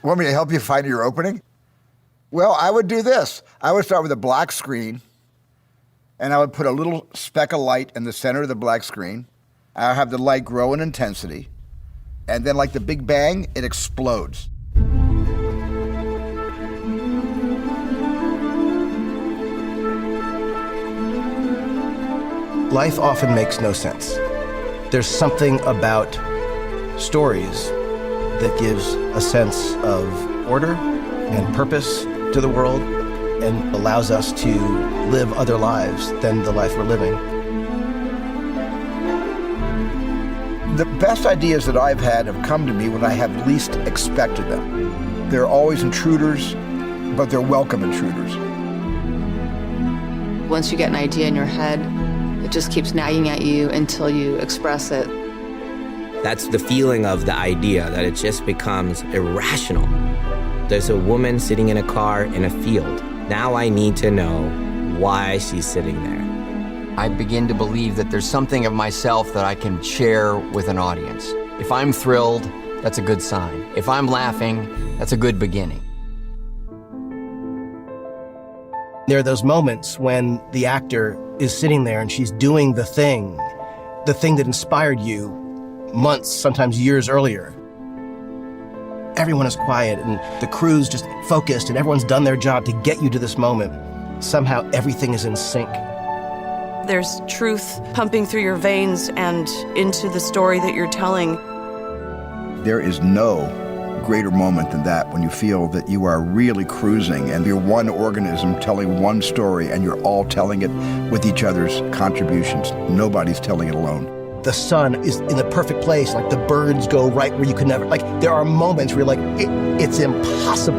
Want me to help you find your opening? Well, I would do this. I would start with a black screen, and I would put a little speck of light in the center of the black screen. I'll have the light grow in intensity, and then like the Big Bang, it explodes. Life often makes no sense. There's something about stories that gives a sense of order and purpose to the world and allows us to live other lives than the life we're living. The best ideas that I've had have come to me when I have least expected them. They're always intruders, but they're welcome intruders. Once you get an idea in your head, it just keeps nagging at you until you express it. That's the feeling of the idea, that it just becomes irrational. There's a woman sitting in a car in a field. Now I need to know why she's sitting there. I begin to believe that there's something of myself that I can share with an audience. If I'm thrilled, that's a good sign. If I'm laughing, that's a good beginning. There are those moments when the actor is sitting there and she's doing the thing that inspired you months, sometimes years earlier. Everyone is quiet and the crew's just focused and everyone's done their job to get you to this moment. Somehow everything is in sync. There's truth pumping through your veins and into the story that you're telling. There is no greater moment than that, when you feel that you are really cruising and you're one organism telling one story and you're all telling it with each other's contributions. Nobody's telling it alone. The sun is in the perfect place, like the birds go right where you could never, like there are moments where you're like, it's impossible.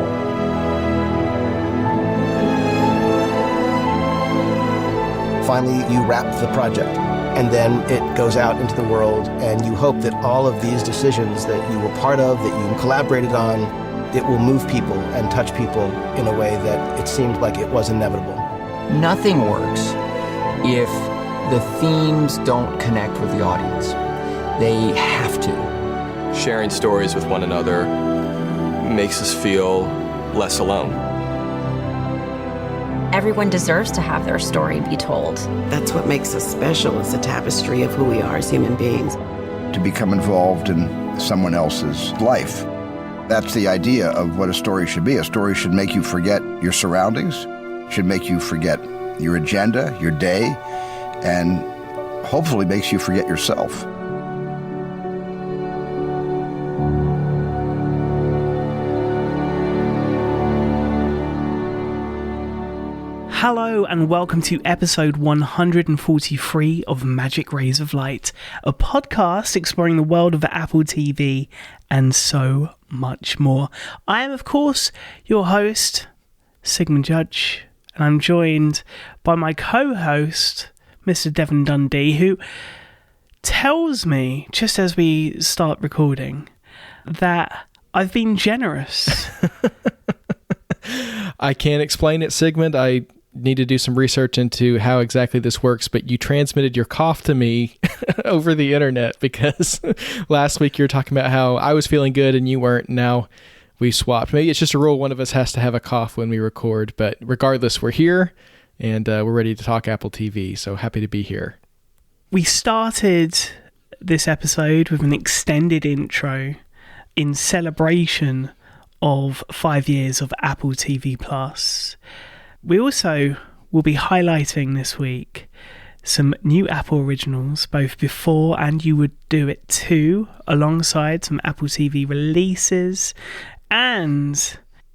Finally, you wrap the project, and then it goes out into the world, and you hope that all of these decisions that you were part of, that you collaborated on, it will move people and touch people in a way that it seemed like it was inevitable. Nothing works if the themes don't connect with the audience. They have to. Sharing stories with one another makes us feel less alone. Everyone deserves to have their story be told. That's what makes us special, is the tapestry of who we are as human beings. To become involved in someone else's life. That's the idea of what a story should be. A story should make you forget your surroundings, should make you forget your agenda, your day, and hopefully makes you forget yourself. Hello and welcome to episode 143 of Magic Rays of Light, a podcast exploring the world of Apple TV and so much more. I am, of course, your host, Sigmund Judge, and I'm joined by my co-host, Mr. Devon Dundee, who tells me, just as we start recording, that I've been generous. I can't explain it, Sigmund. I need to do some research into how exactly this works, but you transmitted your cough to me over the internet because last week you were talking about how I was feeling good and you weren't. Now we swapped. Maybe it's just a rule one of us has to have a cough when we record, but regardless, we're here and we're ready to talk Apple TV, so happy to be here. We started this episode with an extended intro in celebration of 5 years of Apple TV Plus. We also will be highlighting this week some new Apple originals, both before and You Would Do It Too, alongside some Apple TV releases. And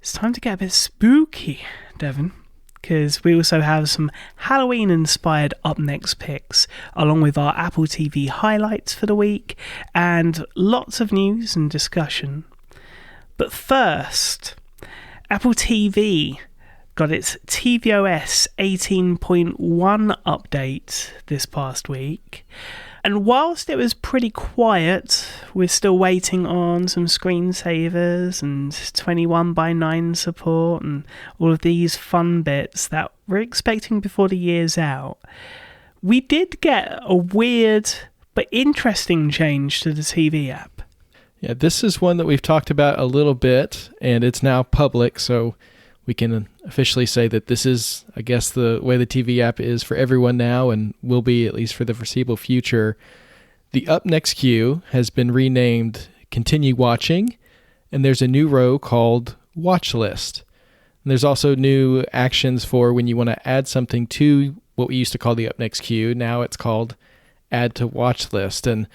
it's time to get a bit spooky, Devon, because we also have some Halloween-inspired Up Next picks, along with our Apple TV highlights for the week, and lots of news and discussion. But first, Apple TV got its tvOS 18.1 update this past week. And whilst it was pretty quiet, we're still waiting on some screensavers and 21:9 support and all of these fun bits that we're expecting before the year's out. We did get a weird but interesting change to the TV app. Yeah, this is one that we've talked about a little bit, and it's now public, so we can officially say that this is, I guess, the way the TV app is for everyone now and will be at least for the foreseeable future. The Up Next queue has been renamed Continue Watching, and there's a new row called Watch List. And there's also new actions for when you want to add something to what we used to call the Up Next queue. Now it's called Add to Watch List. And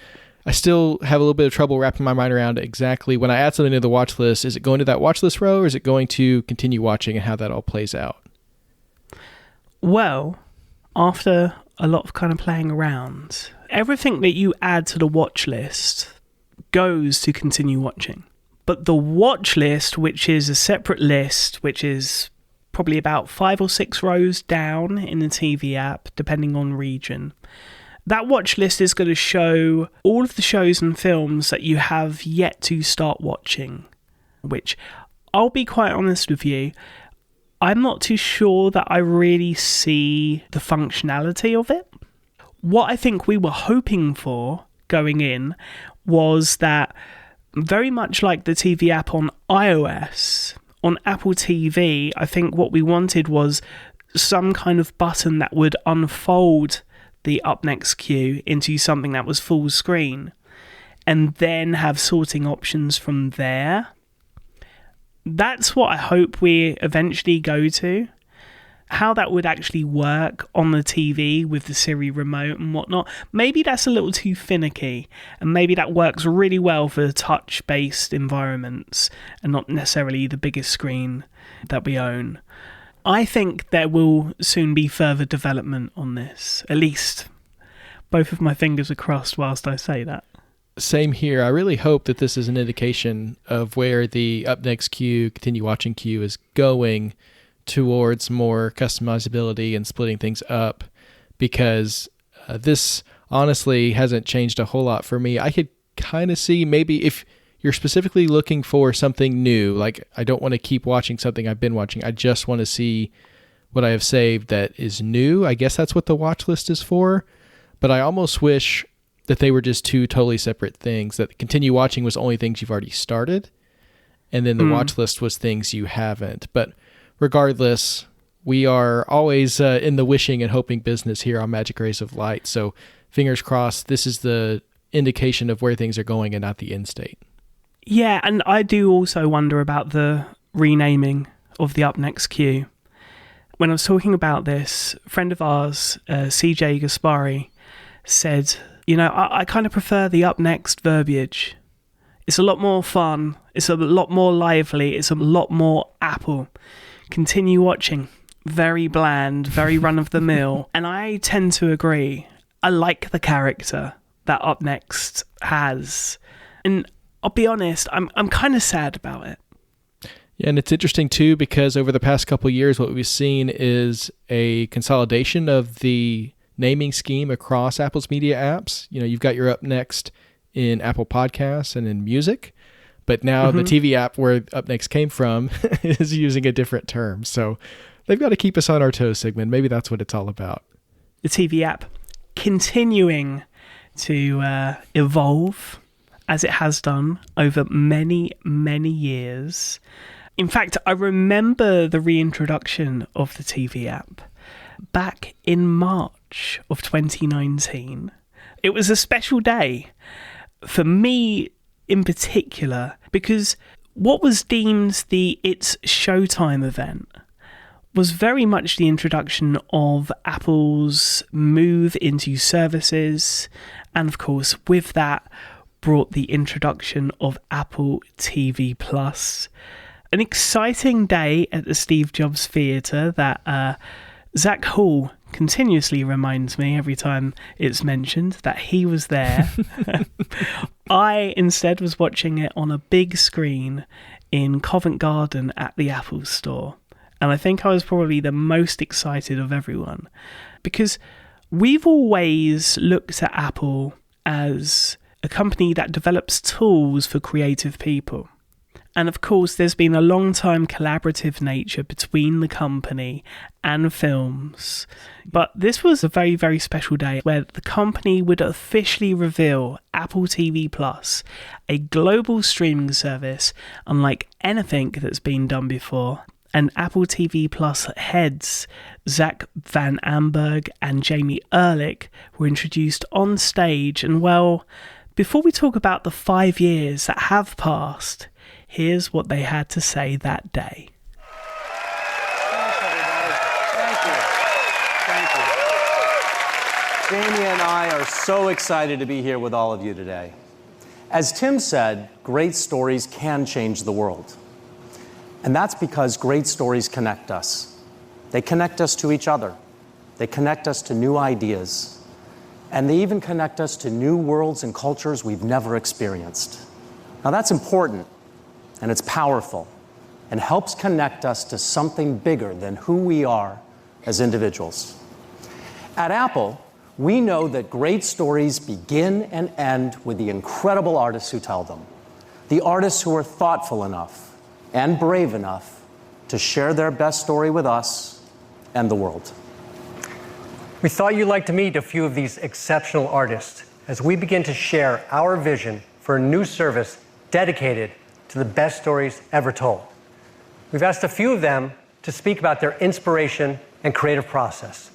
I still have a little bit of trouble wrapping my mind around exactly when I add something to the watch list, is it going to that watch list row or is it going to Continue Watching, and how that all plays out? Well, after a lot of kind of playing around, everything that you add to the watch list goes to Continue Watching. But the watch list, which is a separate list, which is probably about 5 or 6 rows down in the TV app, depending on region, that watch list is going to show all of the shows and films that you have yet to start watching, which, I'll be quite honest with you, I'm not too sure that I really see the functionality of it. What I think we were hoping for going in was that, very much like the TV app on iOS, on Apple TV, I think what we wanted was some kind of button that would unfold the Up Next queue into something that was full screen, and then have sorting options from there. That's what I hope we eventually go to. How that would actually work on the TV with the Siri remote and whatnot, maybe that's a little too finicky, and maybe that works really well for touch-based environments and not necessarily the biggest screen that we own. I think there will soon be further development on this. At least, both of my fingers are crossed whilst I say that. Same here. I really hope that this is an indication of where the Up Next queue, Continue Watching queue is going towards more customizability and splitting things up, because this honestly hasn't changed a whole lot for me. I could kind of see maybe if you're specifically looking for something new, like I don't want to keep watching something I've been watching, I just want to see what I have saved that is new. I guess that's what the watch list is for. But I almost wish that they were just two totally separate things, that Continue Watching was only things you've already started, and then the watch list was things you haven't. But regardless, we are always in the wishing and hoping business here on Magic Rays of Light. So fingers crossed, this is the indication of where things are going and not the end state. Yeah, and I do also wonder about the renaming of the Up Next queue. When I was talking about this, a friend of ours, CJ Gaspari, said, I kind of prefer the Up Next verbiage. It's a lot more fun, it's a lot more lively, it's a lot more Apple. Continue Watching, very bland, very run-of-the-mill. And I tend to agree. I like the character that Up Next has. And I'll be honest, I'm kind of sad about it. Yeah, and it's interesting too, because over the past couple of years, what we've seen is a consolidation of the naming scheme across Apple's media apps. You've got your Up Next in Apple Podcasts and in music, but now the TV app where Up Next came from is using a different term. So they've got to keep us on our toes, Sigmund. Maybe that's what it's all about. The TV app continuing to evolve, as it has done over many, many years. In fact, I remember the reintroduction of the TV app back in March of 2019. It was a special day for me in particular, because what was deemed the It's Showtime event was very much the introduction of Apple's move into services, and of course with that brought the introduction of Apple TV Plus. An exciting day at the Steve Jobs Theatre that Zach Hall continuously reminds me every time it's mentioned that he was there. I instead was watching it on a big screen in Covent Garden at the Apple store. And I think I was probably the most excited of everyone, because we've always looked at Apple as a company that develops tools for creative people. And of course, there's been a long-time collaborative nature between the company and films. But this was a very, very special day where the company would officially reveal Apple TV Plus, a global streaming service unlike anything that's been done before. And Apple TV Plus heads Zach Van Amberg and Jamie Ehrlich were introduced on stage. And well, before we talk about the 5 years that have passed, here's what they had to say that day. Thank you. Jamie and I are so excited to be here with all of you today. As Tim said, great stories can change the world. And that's because great stories connect us. They connect us to each other. They connect us to new ideas. And they even connect us to new worlds and cultures we've never experienced. Now that's important, and it's powerful, and helps connect us to something bigger than who we are as individuals. At Apple, we know that great stories begin and end with the incredible artists who tell them. The artists who are thoughtful enough and brave enough to share their best story with us and the world. We thought you'd like to meet a few of these exceptional artists as we begin to share our vision for a new service dedicated to the best stories ever told. We've asked a few of them to speak about their inspiration and creative process.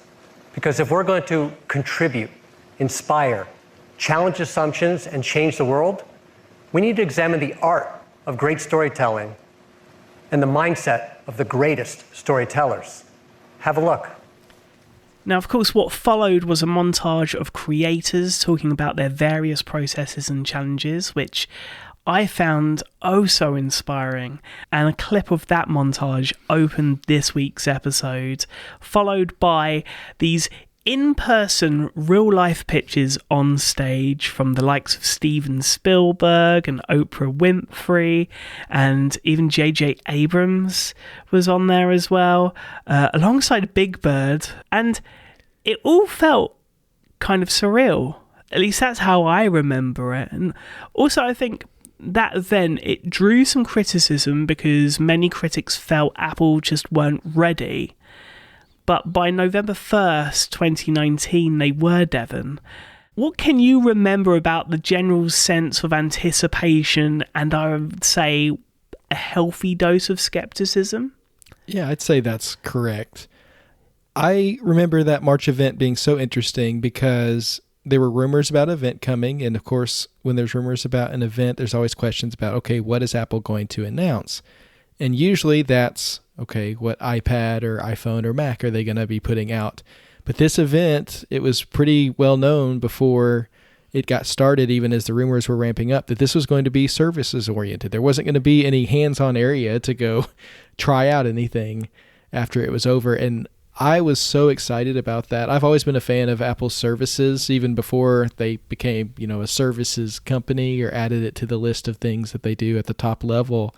Because if we're going to contribute, inspire, challenge assumptions, and change the world, we need to examine the art of great storytelling and the mindset of the greatest storytellers. Have a look. Now, of course, what followed was a montage of creators talking about their various processes and challenges, which I found oh so inspiring. And a clip of that montage opened this week's episode, followed by these in-person, real-life pitches on stage from the likes of Steven Spielberg and Oprah Winfrey, and even J.J. Abrams was on there as well, alongside Big Bird, and it all felt kind of surreal. At least that's how I remember it. And also, I think that event, it drew some criticism because many critics felt Apple just weren't ready. But by November 1st, 2019, they were, Devon. What can you remember about the general sense of anticipation and, I would say, a healthy dose of skepticism? Yeah, I'd say that's correct. I remember that March event being so interesting because there were rumors about an event coming. And of course, when there's rumors about an event, there's always questions about, okay, what is Apple going to announce? And usually that's, okay, what iPad or iPhone or Mac are they going to be putting out? But this event, it was pretty well known before it got started, even as the rumors were ramping up, that this was going to be services oriented. There wasn't going to be any hands-on area to go try out anything after it was over. And I was so excited about that. I've always been a fan of Apple's services, even before they became, a services company or added it to the list of things that they do at the top level.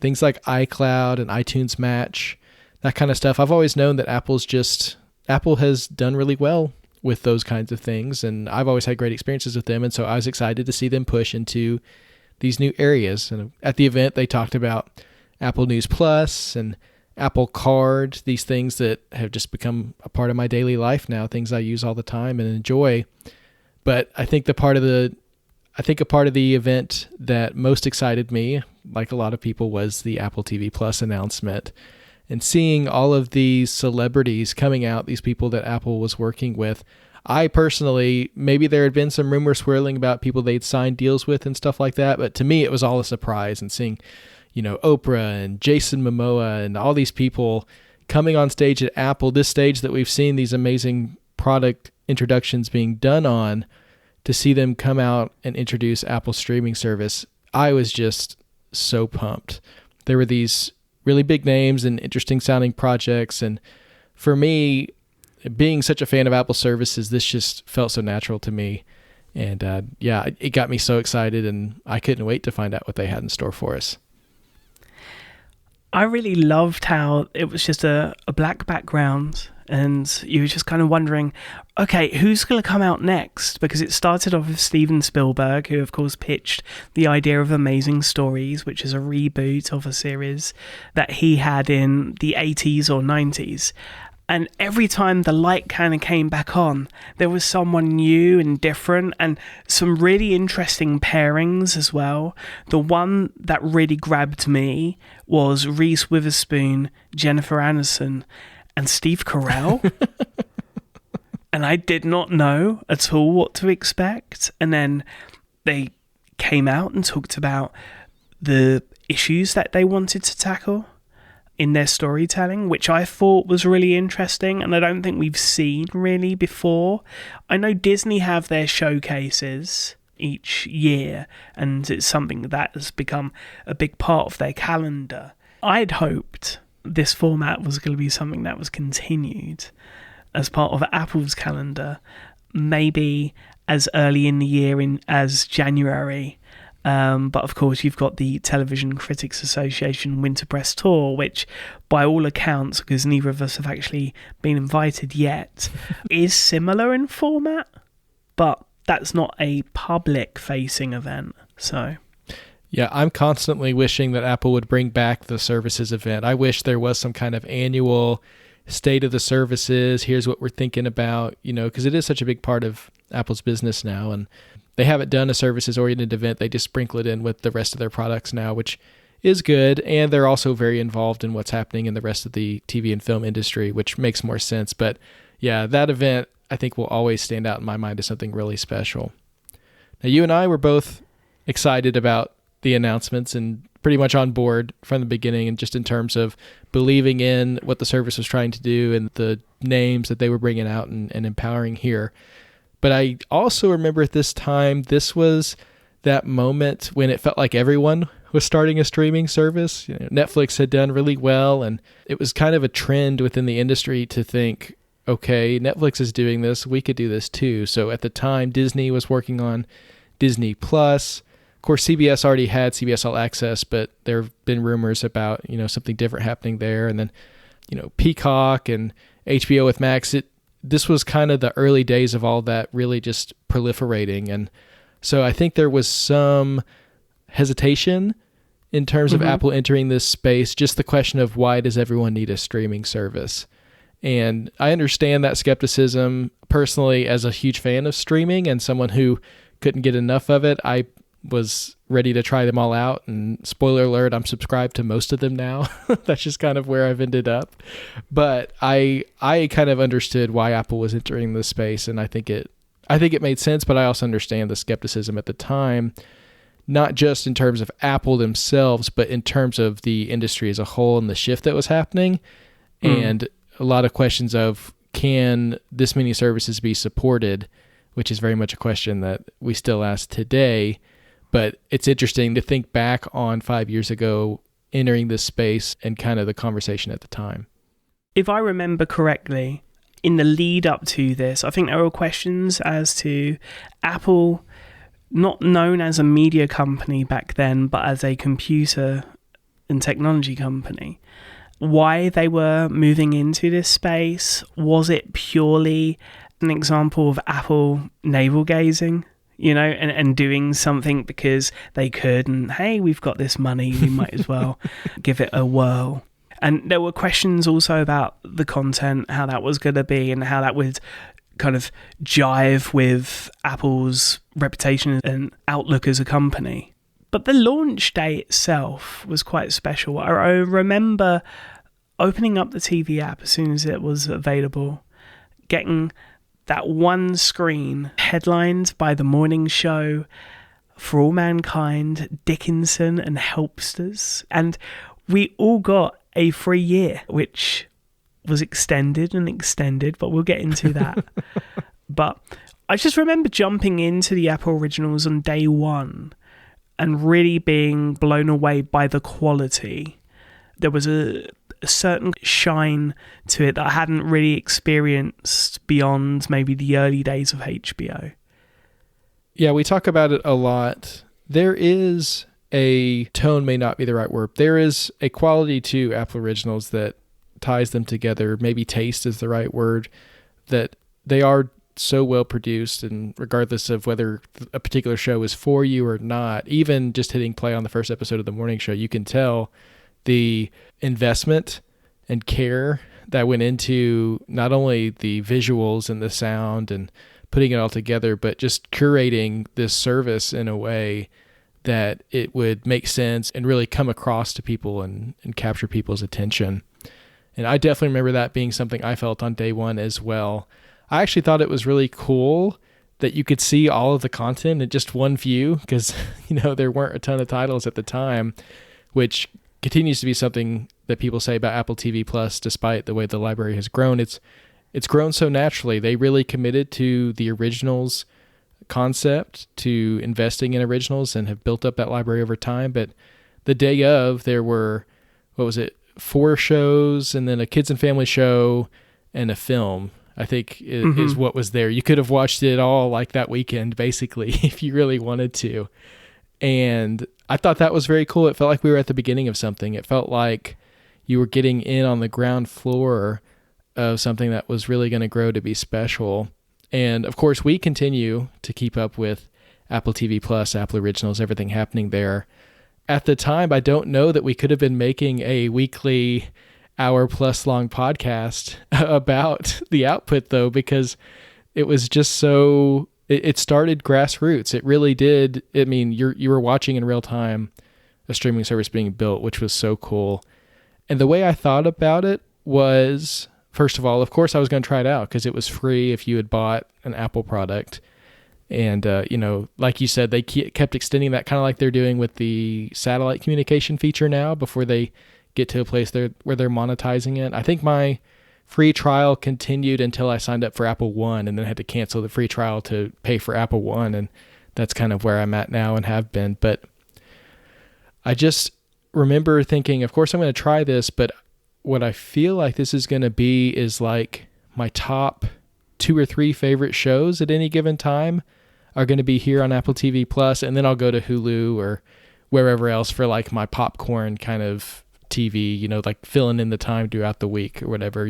Things like iCloud and iTunes Match, that kind of stuff. I've always known that Apple has done really well with those kinds of things, and I've always had great experiences with them, and so I was excited to see them push into these new areas. And at the event, they talked about Apple News Plus and Apple Card, these things that have just become a part of my daily life now, things I use all the time and enjoy. But I think a part of the event that most excited me, like a lot of people, was the Apple TV Plus announcement. And seeing all of these celebrities coming out, these people that Apple was working with. I personally, maybe there had been some rumors swirling about people they'd signed deals with and stuff like that, but to me it was all a surprise. And seeing, Oprah and Jason Momoa and all these people coming on stage at Apple, this stage that we've seen these amazing product introductions being done on, to see them come out and introduce Apple's streaming service, I was just so pumped. There were these really big names and interesting sounding projects. And for me, being such a fan of Apple services, this just felt so natural to me. And it got me so excited, and I couldn't wait to find out what they had in store for us. I really loved how it was just a black background, and you were just kind of wondering, okay, who's going to come out next? Because it started off with Steven Spielberg, who of course pitched the idea of Amazing Stories, which is a reboot of a series that he had in the 80s or 90s. And every time the light kind of came back on, there was someone new and different, and some really interesting pairings as well. The one that really grabbed me was Reese Witherspoon, Jennifer Aniston, and Steve Carell. And I did not know at all what to expect. And then they came out and talked about the issues that they wanted to tackle in their storytelling, which I thought was really interesting, and I don't think we've seen really before. I know Disney have their showcases each year, and it's something that has become a big part of their calendar. I'd hoped this format was going to be something that was continued as part of Apple's calendar, maybe as early in the year as January. But of course, you've got the Television Critics Association Winter Press Tour, which by all accounts, because neither of us have actually been invited yet, is similar in format, but that's not a public-facing event. So, yeah, I'm constantly wishing that Apple would bring back the services event. I wish there was some kind of annual state of the services. Here's what we're thinking about, because it is such a big part of Apple's business now, and they haven't done a services-oriented event. They just sprinkle it in with the rest of their products now, which is good. And they're also very involved in what's happening in the rest of the TV and film industry, which makes more sense. But yeah, that event, I think, will always stand out in my mind as something really special. Now, you and I were both excited about the announcements and pretty much on board from the beginning, and just in terms of believing in what the service was trying to do and the names that they were bringing out and empowering here. But I also remember at this time, this was that moment when it felt like everyone was starting a streaming service. Netflix had done really well, and it was kind of a trend within the industry to think, okay, Netflix is doing this, we could do this too. So at the time, Disney was working on Disney Plus. Of course, CBS already had CBS All Access, but there have been rumors about, something different happening there. And then, Peacock and HBO with Max, this was kind of the early days of all that really just proliferating. And so I think there was some hesitation in terms of Apple entering this space, just the question of why does everyone need a streaming service? And I understand that skepticism personally as a huge fan of streaming and someone who couldn't get enough of it. I was ready to try them all out, and spoiler alert, I'm subscribed to most of them now. That's just kind of where I've ended up. But I kind of understood why Apple was entering this space, and I think it made sense, but I also understand the skepticism at the time, not just in terms of Apple themselves, but in terms of the industry as a whole and the shift that was happening. And a lot of questions of, can this many services be supported, which is very much a question that we still ask today. But it's interesting to think back on 5 years ago, entering this space and kind of the conversation at the time. If I remember correctly, in the lead up to this, I think there were questions as to Apple, not known as a media company back then, but as a computer and technology company, why they were moving into this space. Was it purely an example of Apple navel gazing? And doing something because they could, and hey, we've got this money, we might as well give it a whirl. And there were questions also about the content, how that was going to be, and how that would kind of jive with Apple's reputation and outlook as a company. But the launch day itself was quite special. I remember opening up the TV app as soon as it was available, getting that one screen headlined by the morning show, For All Mankind, Dickinson and Helpsters. And we all got a free year, which was extended, but we'll get into that. But I just remember jumping into the Apple Originals on day one and really being blown away by the quality. There was a certain shine to it that I hadn't really experienced beyond maybe the early days of HBO. Yeah, we talk about it a lot. There is a tone may not be the right word. There is a quality to Apple Originals that ties them together. Maybe taste is the right word, that they are so well produced, and regardless of whether a particular show is for you or not, even just hitting play on the first episode of the morning show, you can tell the investment and care that went into not only the visuals and the sound and putting it all together, but just curating this service in a way that it would make sense and really come across to people and capture people's attention. And I definitely remember that being something I felt on day one as well. I actually thought it was really cool that you could see all of the content in just one view, because, there weren't a ton of titles at the time, which continues to be something that people say about Apple TV Plus, despite the way the library has grown. It's grown so naturally. They really committed to the originals concept, to investing in originals, and have built up that library over time. But the day of, there were, 4 shows, and then a kids and family show and a film, I think is what was there. You could have watched it all like that weekend, basically, if you really wanted to. And I thought that was very cool. It felt like we were at the beginning of something. It felt like you were getting in on the ground floor of something that was really going to grow to be special. And of course, we continue to keep up with Apple TV Plus, Apple Originals, everything happening there. At the time, I don't know that we could have been making a weekly hour-plus long podcast about the output, though, because it was just so... It started grassroots. It really did. I mean, you were watching in real time a streaming service being built, which was so cool. And the way I thought about it was, first of all, of course, I was going to try it out because it was free if you had bought an Apple product. And, like you said, they kept extending that, kind of like they're doing with the satellite communication feature now, before they get to a place where they're monetizing it. I think my free trial continued until I signed up for Apple One, and then had to cancel the free trial to pay for Apple One. And that's kind of where I'm at now and have been. But I just remember thinking, of course I'm going to try this, but what I feel like this is going to be is like my top 2 or 3 favorite shows at any given time are going to be here on Apple TV Plus, and then I'll go to Hulu or wherever else for like my popcorn kind of TV, like filling in the time throughout the week or whatever.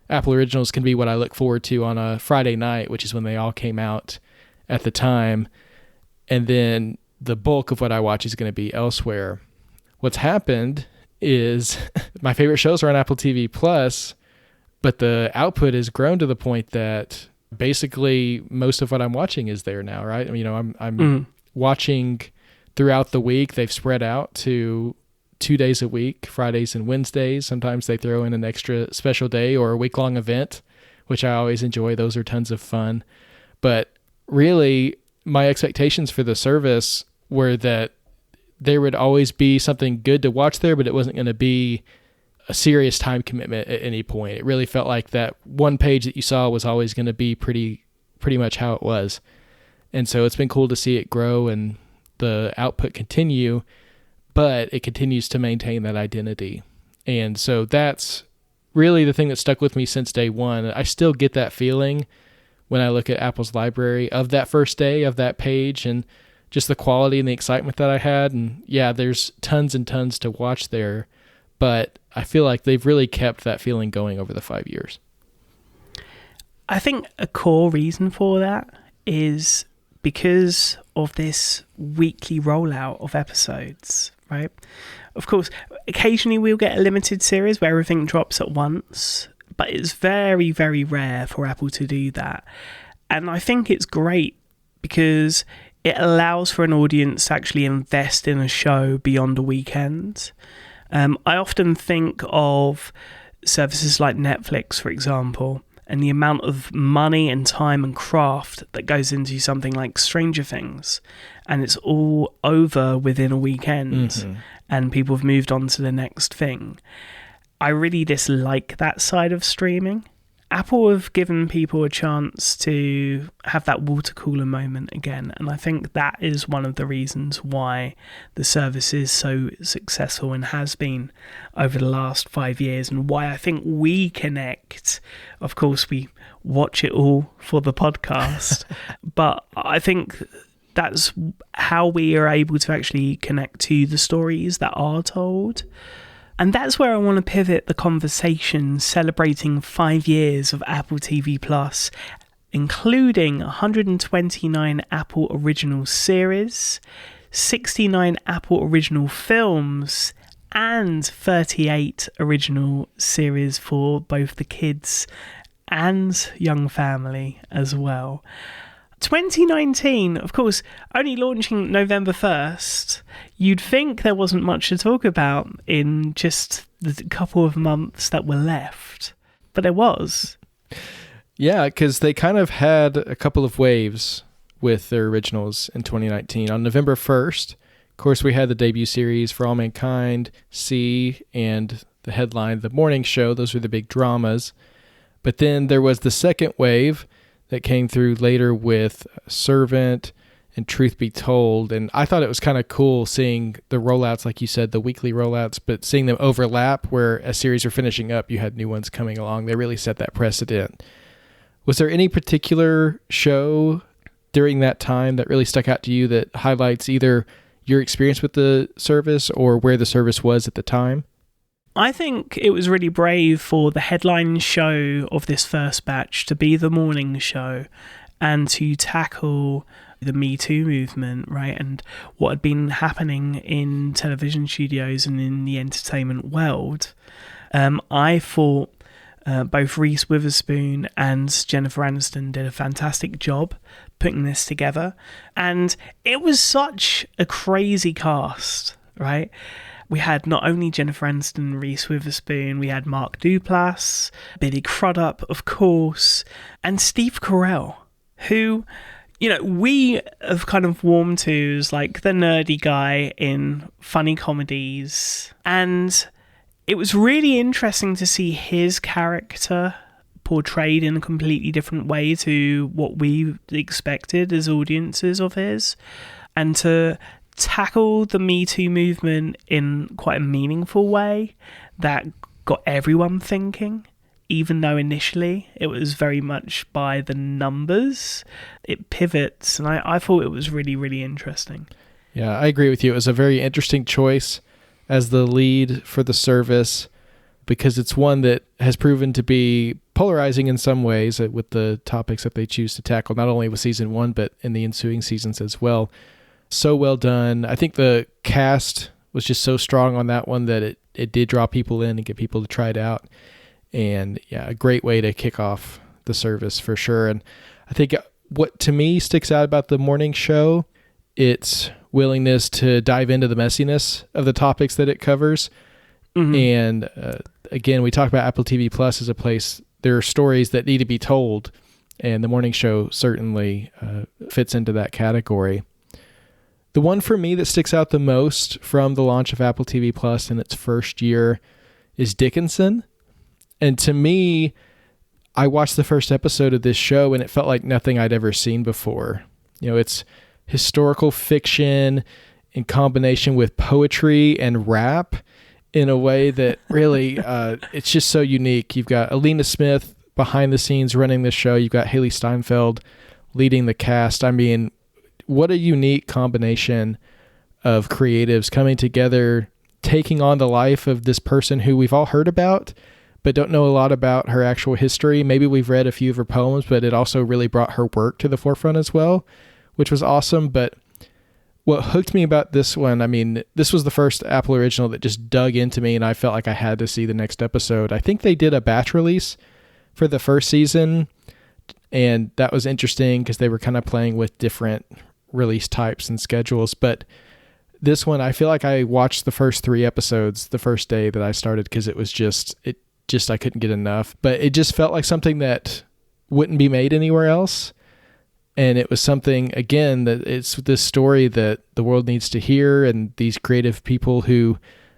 Apple Originals can be what I look forward to on a Friday night, which is when they all came out at the time. And then the bulk of what I watch is going to be elsewhere. What's happened is my favorite shows are on Apple TV Plus, but the output has grown to the point that basically most of what I'm watching is there now, right? I'm watching throughout the week. They've spread out to 2 days a week, Fridays and Wednesdays. Sometimes they throw in an extra special day or a week-long event, which I always enjoy. Those are tons of fun. But really, my expectations for the service were that there would always be something good to watch there, but it wasn't going to be a serious time commitment at any point. It really felt like that one page that you saw was always going to be pretty much how it was. And so it's been cool to see it grow and the output continue, but it continues to maintain that identity. And so that's really the thing that stuck with me since day one. I still get that feeling when I look at Apple's library of that first day, of that page, and just the quality and the excitement that I had. And yeah, there's tons and tons to watch there, but I feel like they've really kept that feeling going over the 5 years. I think a core reason for that is because of this weekly rollout of episodes, right? Of course, occasionally we'll get a limited series where everything drops at once, but it's very, very rare for Apple to do that. And I think it's great because it allows for an audience to actually invest in a show beyond a weekend. I often think of services like Netflix, for example, and the amount of money and time and craft that goes into something like Stranger Things, and it's all over within a weekend, and people have moved on to the next thing. I really dislike that side of streaming. Apple have given people a chance to have that water cooler moment again, and I think that is one of the reasons why the service is so successful and has been over the last 5 years, and why I think we connect. Of course, we watch it all for the podcast, but I think That's how we are able to actually connect to the stories that are told. And that's where I want to pivot the conversation, celebrating 5 years of Apple TV Plus, including 129 Apple original series, 69 Apple original films, and 38 original series for both the kids and young family as well. 2019, of course, only launching November 1st, you'd think there wasn't much to talk about in just the couple of months that were left, but there was. Yeah, because they kind of had a couple of waves with their originals in 2019. On November 1st, of course, we had the debut series For All Mankind, See, and the headline, The Morning Show. Those were the big dramas. But then there was the second wave that came through later with Servant and Truth Be Told. And I thought it was kind of cool seeing the rollouts, like you said, the weekly rollouts, but seeing them overlap where a series were finishing up, you had new ones coming along. They really set that precedent. Was there any particular show during that time that really stuck out to you that highlights either your experience with the service or where the service was at the time? I think it was really brave for the headline show of this first batch to be the morning show and to tackle the Me Too movement, right? And what had been happening in television studios and in the entertainment world. I thought both Reese Witherspoon and Jennifer Aniston did a fantastic job putting this together. And it was such a crazy cast, right? We had not only Jennifer Aniston, Reese Witherspoon, we had Mark Duplass, Billy Crudup, of course, and Steve Carell, who, you know, we have kind of warmed to as like the nerdy guy in funny comedies. And it was really interesting to see his character portrayed in a completely different way to what we expected as audiences of his, and to tackle the Me Too movement in quite a meaningful way that got everyone thinking, even though initially it was very much by the numbers. It pivots, and I thought it was really, really interesting. Yeah, I agree with you. It was a very interesting choice as the lead for the service because it's one that has proven to be polarizing in some ways with the topics that they choose to tackle, not only with season 1, but in the ensuing seasons as well. So well done. I think the cast was just so strong on that one that it did draw people in and get people to try it out. And yeah, a great way to kick off the service for sure. And I think what to me sticks out about the morning show, its willingness to dive into the messiness of the topics that it covers. Mm-hmm. And again, we talk about Apple TV Plus as a place, there are stories that need to be told. And the morning show certainly fits into that category. The one for me that sticks out the most from the launch of Apple TV Plus in its first year is Dickinson. And to me, I watched the first episode of this show and it felt like nothing I'd ever seen before. You know, it's historical fiction in combination with poetry and rap in a way that really, it's just so unique. You've got Alina Smith behind the scenes running the show. You've got Haley Steinfeld leading the cast. I mean, what a unique combination of creatives coming together, taking on the life of this person who we've all heard about, but don't know a lot about her actual history. Maybe we've read a few of her poems, but it also really brought her work to the forefront as well, which was awesome. But what hooked me about this one, I mean, this was the first Apple original that just dug into me and I felt like I had to see the next episode. I think they did a batch release for the first season, and that was interesting because they were kind of playing with different release types and schedules. But this one, I feel like I watched the first 3 episodes the first day that I started because it was just I couldn't get enough. But it just felt like something that wouldn't be made anywhere else. And it was something, again, that it's this story that the world needs to hear, and these creative people who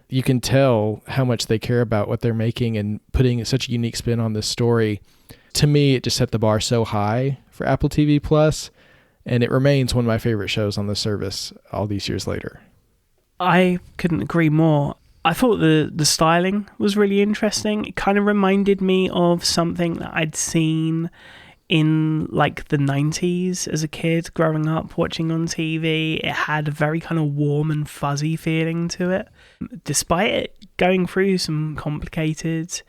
you can tell how much they care about what they're making and putting such a unique spin on this story. To me, it just set the bar so high for Apple TV Plus. And it remains one of my favorite shows on the service all these years later. I couldn't agree more. I thought the styling was really interesting. It kind of reminded me of something that I'd seen in like the 90s as a kid growing up watching on TV. It had a very kind of warm and fuzzy feeling to it, despite it going through some complicated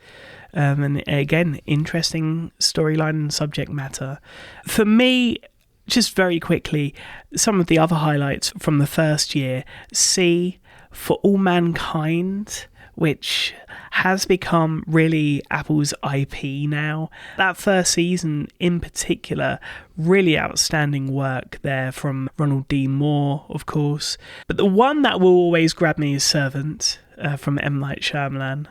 and again interesting storyline and subject matter. For me, just very quickly, some of the other highlights from the first year: C, For All Mankind, which has become really Apple's IP now. That first season in particular, really outstanding work there from Ronald D. Moore, of course. But the one that will always grab me is Servant from M. Night Shyamalan.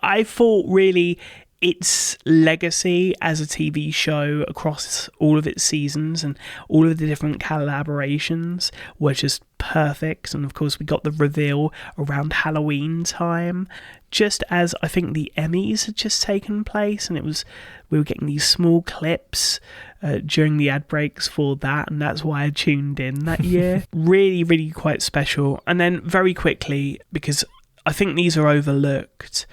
I thought really its legacy as a TV show across all of its seasons and all of the different collaborations were just perfect. And of course we got the reveal around Halloween time, just as I think the Emmys had just taken place, and we were getting these small clips during the ad breaks for that, and that's why I tuned in that year. Really, really quite special. And then very quickly, because I think these are overlooked,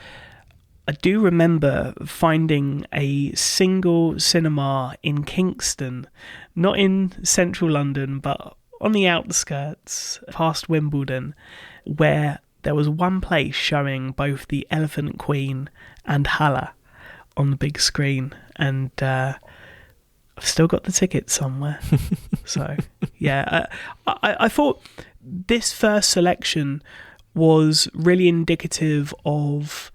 I do remember finding a single cinema in Kingston, not in central London, but on the outskirts, past Wimbledon, where there was one place showing both The Elephant Queen and Hala on the big screen. And I've still got the tickets somewhere. So, yeah, I thought this first selection was really indicative of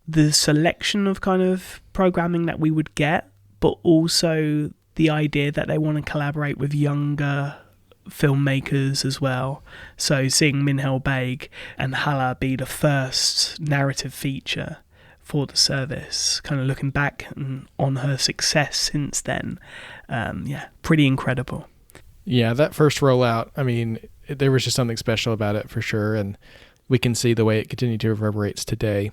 the selection of kind of programming that we would get, but also the idea that they want to collaborate with younger filmmakers as well. So seeing Minhel Baig and Hala be the first narrative feature for the service, kind of looking back on her success since then, pretty incredible. Yeah, that first rollout, I mean, there was just something special about it for sure, and we can see the way it continued to reverberate today.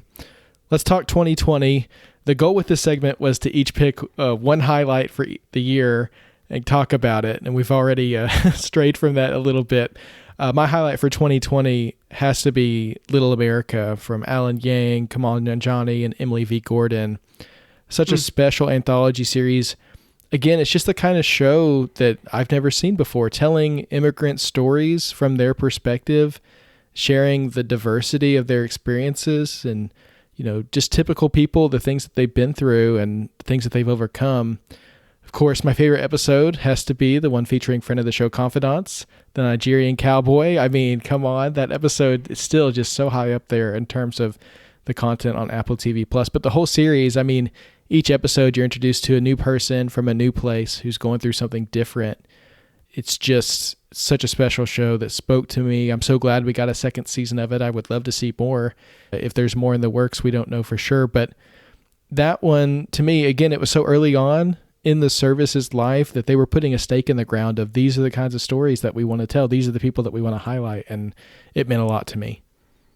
Let's talk 2020. The goal with this segment was to each pick one highlight for the year and talk about it. And we've already strayed from that a little bit. My highlight for 2020 has to be Little America from Alan Yang, Kamal Nanjiani, and Emily V. Gordon. Such a special anthology series. Again, it's just the kind of show that I've never seen before, telling immigrant stories from their perspective, sharing the diversity of their experiences and, you know, just typical people, the things that they've been through and the things that they've overcome. Of course, my favorite episode has to be the one featuring friend of the show, Confidants, the Nigerian cowboy. I mean, come on, that episode is still just so high up there in terms of the content on Apple TV+. But the whole series, I mean, each episode you're introduced to a new person from a new place who's going through something different. It's just such a special show that spoke to me. I'm so glad we got a second season of it. I would love to see more. If there's more in the works, we don't know for sure. But that one, to me, again, it was so early on in the service's life that they were putting a stake in the ground of these are the kinds of stories that we want to tell. These are the people that we want to highlight. And it meant a lot to me.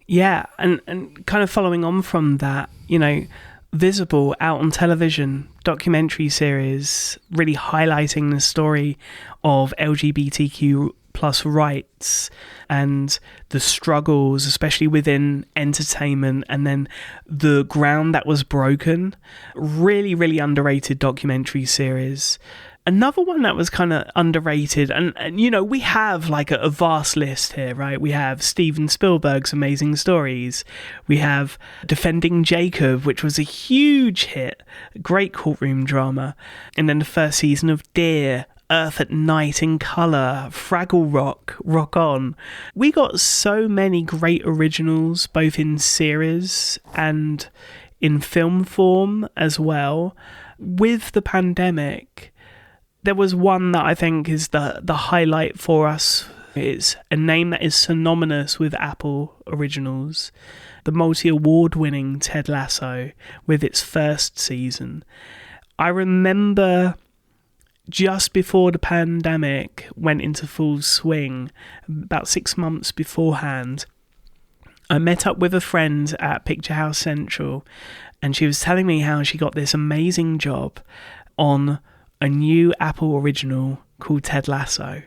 Yeah. And kind of following on from that, you know, Visible, out on television, documentary series really highlighting the story of LGBTQ plus rights and the struggles, especially within entertainment, and then the ground that was broken. Really, really underrated documentary series. Another one that was kind of underrated, and you know, we have like a vast list here, right? We have Steven Spielberg's Amazing Stories. We have Defending Jacob, which was a huge hit, great courtroom drama. And then the first season of Dear, Earth at Night in Colour, Fraggle Rock, Rock On. We got so many great originals, both in series and in film form as well. With the pandemic, there was one that I think is the highlight for us. It's a name that is synonymous with Apple originals. The multi-award winning Ted Lasso with its first season. I remember just before the pandemic went into full swing, about 6 months beforehand, I met up with a friend at Picture House Central, and she was telling me how she got this amazing job on a new Apple original called Ted Lasso.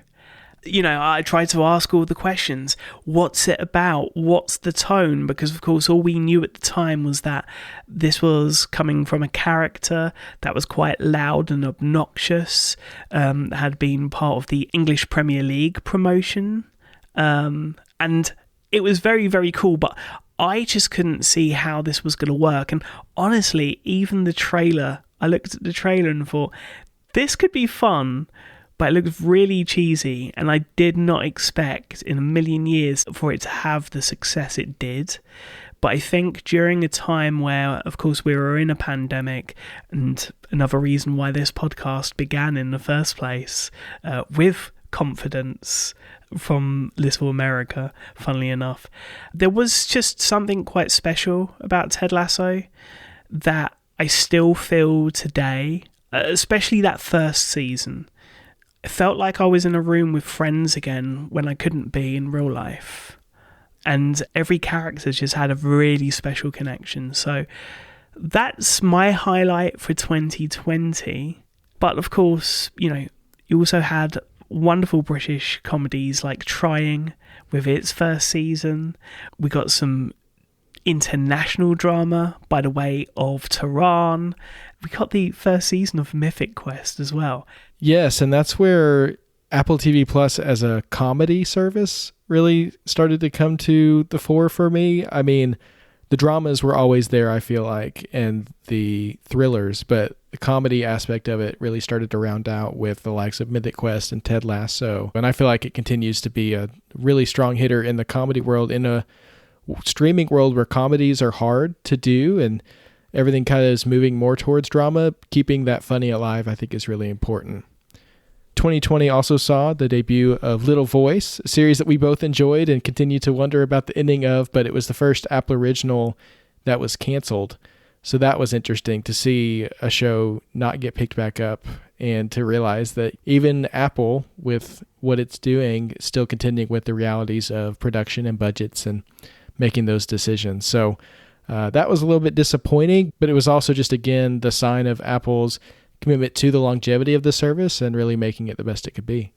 I tried to ask all the questions. What's it about? What's the tone? Because, of course, all we knew at the time was that this was coming from a character that was quite loud and obnoxious, had been part of the English Premier League promotion. And it was very, very cool, but I just couldn't see how this was going to work. And honestly, even the trailer, I looked at the trailer and thought, this could be fun, but it looked really cheesy, and I did not expect in a million years for it to have the success it did. But I think during a time where, of course, we were in a pandemic, and another reason why this podcast began in the first place, with confidence from Little America, funnily enough, there was just something quite special about Ted Lasso that I still feel today, especially that first season. It felt like I was in a room with friends again when I couldn't be in real life. And every character just had a really special connection. So that's my highlight for 2020. But of course, you also had wonderful British comedies like Trying with its first season. We got some international drama by the way of Tehran. We got the first season of Mythic Quest as well. Yes, and that's where Apple TV Plus as a comedy service really started to come to the fore for me. I mean, the dramas were always there, I feel like, and the thrillers, but the comedy aspect of it really started to round out with the likes of Mythic Quest and Ted Lasso. And I feel like it continues to be a really strong hitter in the comedy world, in a streaming world where comedies are hard to do and everything kind of is moving more towards drama. Keeping that funny alive, I think, is really important. 2020 also saw the debut of Little Voice, a series that we both enjoyed and continue to wonder about the ending of, but it was the first Apple original that was canceled. So that was interesting to see a show not get picked back up and to realize that even Apple, with what it's doing, still contending with the realities of production and budgets and making those decisions. So that was a little bit disappointing, but it was also just, again, the sign of Apple's commitment to the longevity of the service and really making it the best it could be.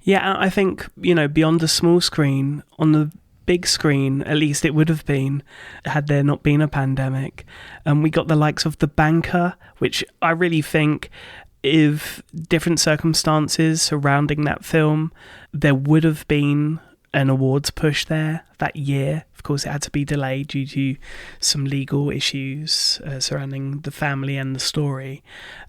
Yeah, I think, beyond the small screen, on the big screen, at least it would have been, had there not been a pandemic. We got the likes of The Banker, which I really think, if different circumstances surrounding that film, there would have been an awards push there that year. Of course, it had to be delayed due to some legal issues surrounding the family and the story.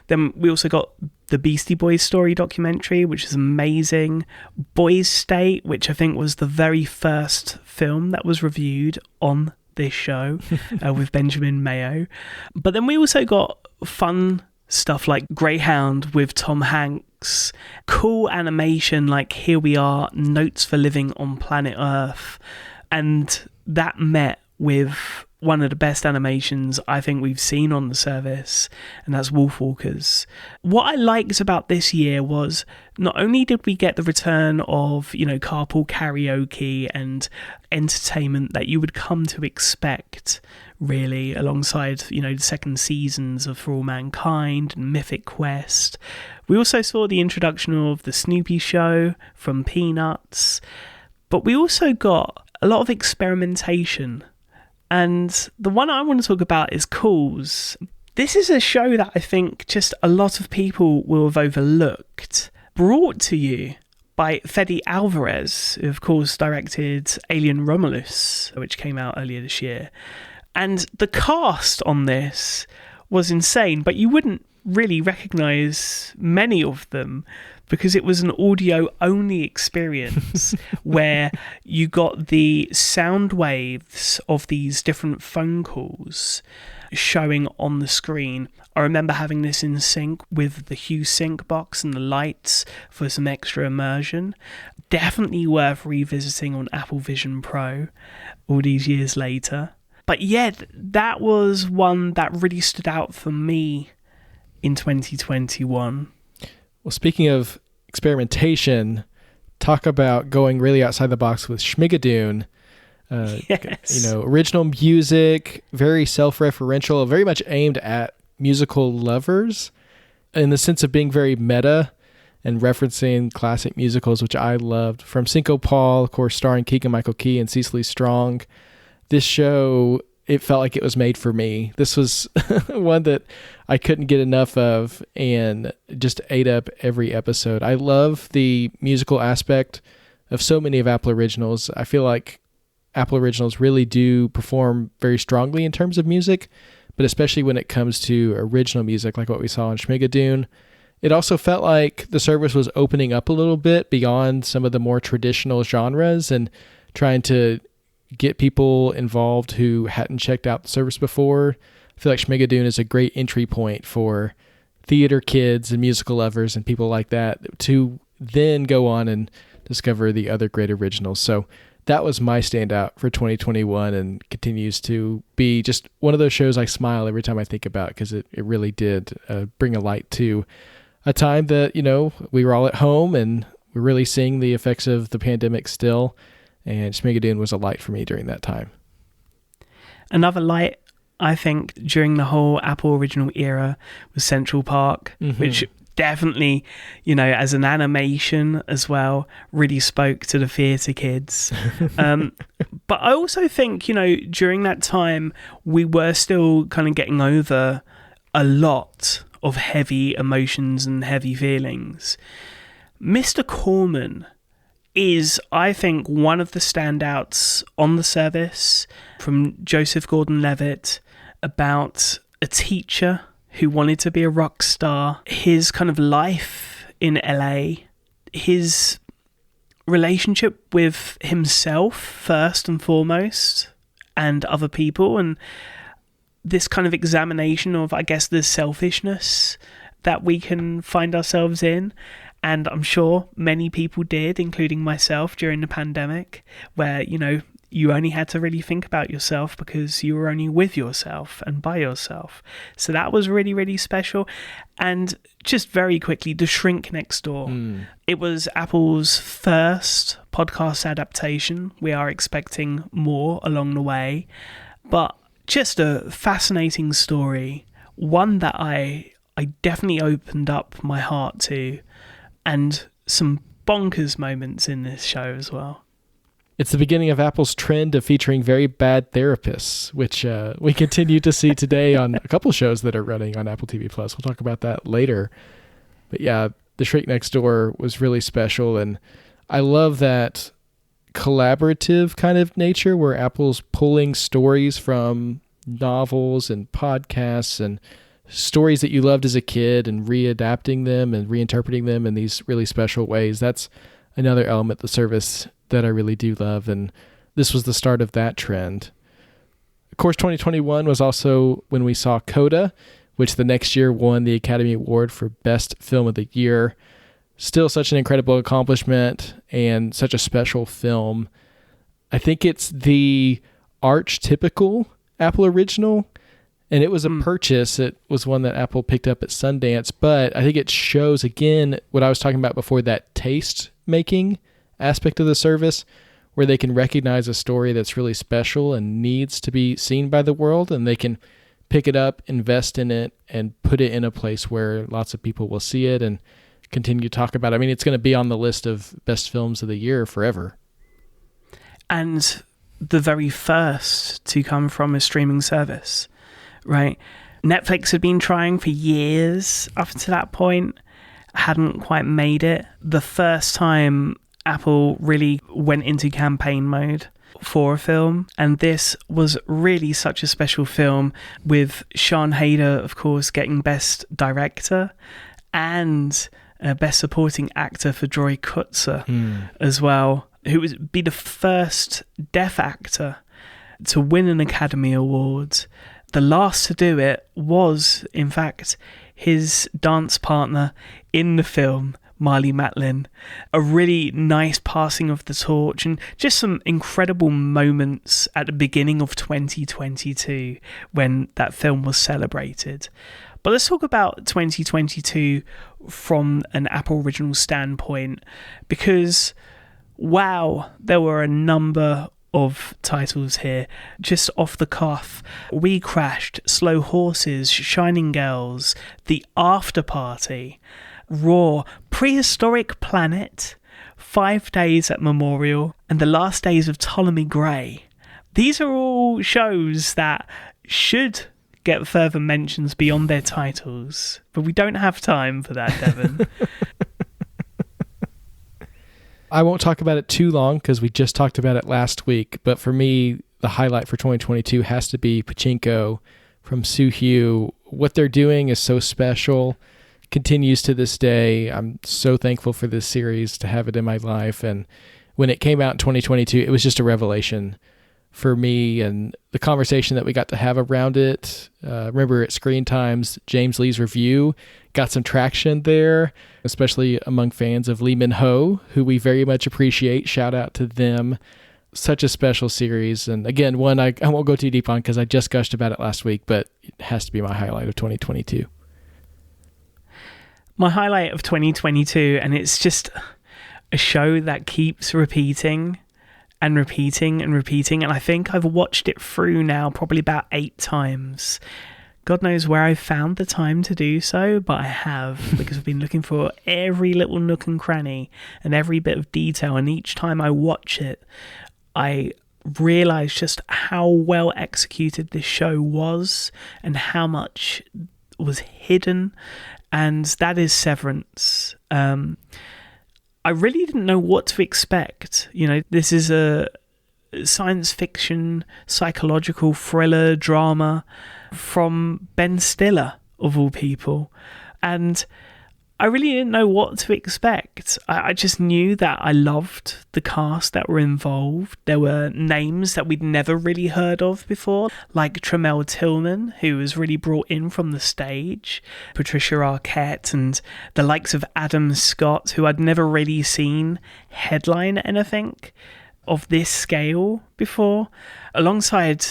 Then we also got the Beastie Boys story documentary, which is amazing. Boys State, which I think was the very first film that was reviewed on this show with Benjamin Mayo. But then we also got fun stuff like Greyhound with Tom Hanks, cool animation like Here We Are, Notes for Living on Planet Earth, and that met with one of the best animations I think we've seen on the service, and that's Wolfwalkers. What I liked about this year was not only did we get the return of, carpool karaoke and entertainment that you would come to expect, really, alongside, the second seasons of For All Mankind and Mythic Quest. We also saw the introduction of The Snoopy Show from Peanuts, but we also got a lot of experimentation. And the one I want to talk about is Calls. This is a show that I think just a lot of people will have overlooked. Brought to you by Fede Alvarez, who of course directed Alien Romulus, which came out earlier this year. And the cast on this was insane, but you wouldn't really recognise many of them because it was an audio-only experience where you got the sound waves of these different phone calls showing on the screen. I remember having this in sync with the Hue Sync box and the lights for some extra immersion. Definitely worth revisiting on Apple Vision Pro all these years later. But yeah, that was one that really stood out for me in 2021. Well, speaking of experimentation, talk about going really outside the box with Schmigadoon. Yes. Original music, very self-referential, very much aimed at musical lovers in the sense of being very meta and referencing classic musicals, which I loved, from Cinco Paul, of course, starring Keegan-Michael Key and Cecily Strong. This show, it felt like it was made for me. This was one that I couldn't get enough of and just ate up every episode. I love the musical aspect of so many of Apple Originals. I feel like Apple Originals really do perform very strongly in terms of music, but especially when it comes to original music, like what we saw in Schmigadoon. It also felt like the service was opening up a little bit beyond some of the more traditional genres and trying to get people involved who hadn't checked out the service before. I feel like Schmigadoon is a great entry point for theater kids and musical lovers and people like that to then go on and discover the other great originals. So that was my standout for 2021 and continues to be just one of those shows I smile every time I think about, because it really did bring a light to a time that, we were all at home and we're really seeing the effects of the pandemic still. And Schmigadoon was a light for me during that time. Another light, I think, during the whole Apple Original era was Central Park, which definitely, as an animation as well, really spoke to the theatre kids. But I also think, during that time, we were still kind of getting over a lot of heavy emotions and heavy feelings. Mr. Corman is, I think, one of the standouts on the service, from Joseph Gordon-Levitt, about a teacher who wanted to be a rock star, his kind of life in LA, his relationship with himself first and foremost, and other people, and this kind of examination of, I guess, the selfishness that we can find ourselves in. And I'm sure many people did, including myself, during the pandemic, where, you only had to really think about yourself because you were only with yourself and by yourself. So that was really, really special. And just very quickly, The Shrink Next Door. It was Apple's first podcast adaptation. We are expecting more along the way. But just a fascinating story. One that I definitely opened up my heart to. And some bonkers moments in this show as well. It's the beginning of Apple's trend of featuring very bad therapists, which we continue to see today on a couple shows that are running on Apple TV+. We'll talk about that later. But yeah, The Shrink Next Door was really special. And I love that collaborative kind of nature where Apple's pulling stories from novels and podcasts and stories that you loved as a kid and readapting them and reinterpreting them in these really special ways. That's another element of the service that I really do love, and this was the start of that trend. Of course, 2021 was also when we saw Coda, which the next year won the Academy Award for Best Film of the Year. Still such an incredible accomplishment and such a special film. I think it's the archetypical Apple original, and it was a purchase. It was one that Apple picked up at Sundance, but I think it shows, again, what I was talking about before, that taste-making aspect of the service, where they can recognize a story that's really special and needs to be seen by the world, and they can pick it up, invest in it, and put it in a place where lots of people will see it and continue to talk about it. I mean, it's going to be on the list of best films of the year forever. And the very first to come from a streaming service, right? Netflix had been trying for years up to that point, hadn't quite made it. The first time Apple really went into campaign mode for a film, and this was really such a special film, with Sian Heder, of course, getting Best Director and Best Supporting Actor for Joy Kutzer as well, who would be the first deaf actor to win an Academy Award. The last to do it was, in fact, his dance partner in the film, Marlee Matlin. A really nice passing of the torch, and just some incredible moments at the beginning of 2022 when that film was celebrated. But let's talk about 2022 from an Apple Original standpoint, because wow, there were a number of titles here. Just off the cuff, We Crashed, Slow Horses, Shining Girls, The After Party, Raw, Prehistoric Planet, 5 Days at Memorial, and The Last Days of Ptolemy Grey. These are all shows that should get further mentions beyond their titles, but we don't have time for that, Devon. I won't talk about it too long because we just talked about it last week, but for me, the highlight for 2022 has to be Pachinko from Soo Hugh. What they're doing is so special, continues to this day. I'm so thankful for this series to have it in my life, and when it came out in 2022, it was just a revelation for me, and the conversation that we got to have around it. Remember at Screen Times, James Lee's review got some traction there, especially among fans of Lee Min-ho, who we very much appreciate. Shout out to them. Such a special series. And again, one I won't go too deep on because I just gushed about it last week, but it has to be my highlight of 2022. My highlight of 2022, and it's just a show that keeps repeating and repeating and repeating, and I think I've watched it through now probably about 8 times. God knows where I've found the time to do so, but I have, because I've been looking for every little nook and cranny and every bit of detail, and each time I watch it, I realise just how well executed this show was and how much was hidden, and that is Severance. I really didn't know what to expect. You know, this is a science fiction, psychological thriller drama from Ben Stiller, of all people. And I really didn't know what to expect. I just knew that I loved the cast that were involved. There were names that we'd never really heard of before, like Tremel Tillman, who was really brought in from the stage, Patricia Arquette, and the likes of Adam Scott, who I'd never really seen headline anything of this scale before, alongside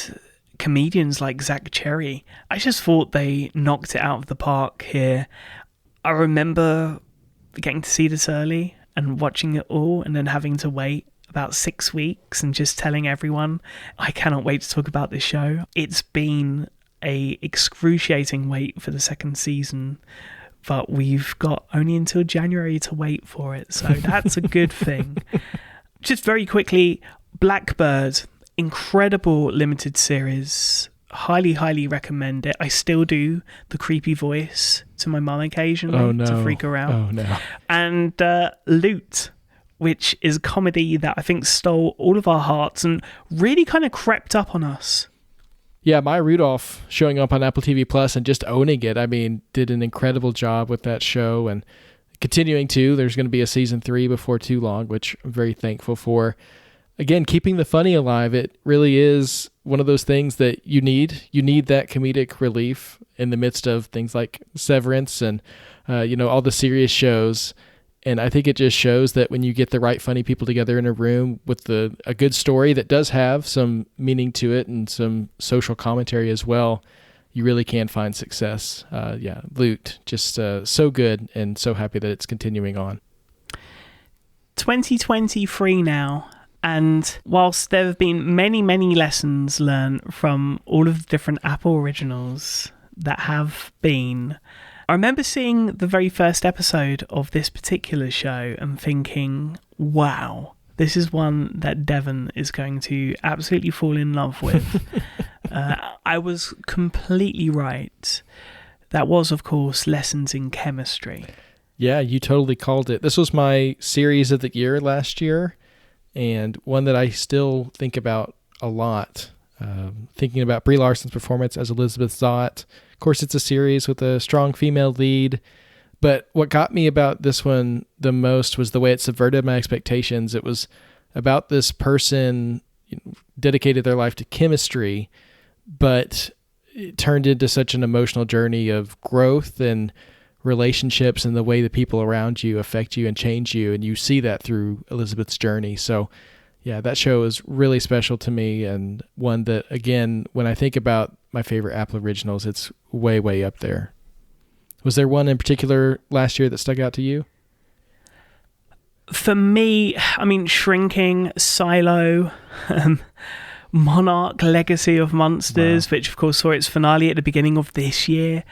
comedians like Zach Cherry. I just thought they knocked it out of the park here. I remember getting to see this early and watching it all, and then having to wait about 6 weeks and just telling everyone, I cannot wait to talk about this show. It's been a excruciating wait for the second season, but we've got only until January to wait for it, so that's a good thing. Just very quickly, Blackbird, incredible limited series. Highly recommend it. I still do the creepy voice to my mum occasionally to freak her out. Oh no. And Loot, which is a comedy that I think stole all of our hearts and really kind of crept up on us. Yeah, Maya Rudolph showing up on Apple TV Plus and just owning it. I mean, did an incredible job with that show, and continuing to. There's going to be a season 3 before too long, which I'm very thankful for. Again, keeping the funny alive, it really is one of those things that you need. You need that comedic relief in the midst of things like Severance and, all the serious shows. And I think it just shows that when you get the right funny people together in a room with a good story that does have some meaning to it and some social commentary as well, you really can find success. Loot, just so good, and so happy that it's continuing on. 2023 now. And whilst there have been many lessons learned from all of the different Apple originals that have been, I remember seeing the very first episode of this particular show and thinking, wow, this is one that Devon is going to absolutely fall in love with. I was completely right. That was, of course, Lessons in Chemistry. Yeah, you totally called it. This was my series of the year last year, and one that I still think about a lot. Thinking about Brie Larson's performance as Elizabeth Zott. Of course, it's a series with a strong female lead, but what got me about this one the most was the way it subverted my expectations. It was about this person dedicated their life to chemistry, but it turned into such an emotional journey of growth and relationships and the way the people around you affect you and change you. And you see that through Elizabeth's journey. So yeah, that show is really special to me, and one that, again, when I think about my favorite Apple originals, it's way up there. Was there one in particular last year that stuck out to you? For me, I mean, Shrinking, Silo, Monarch Legacy of Monsters, which of course saw its finale at the beginning of this year.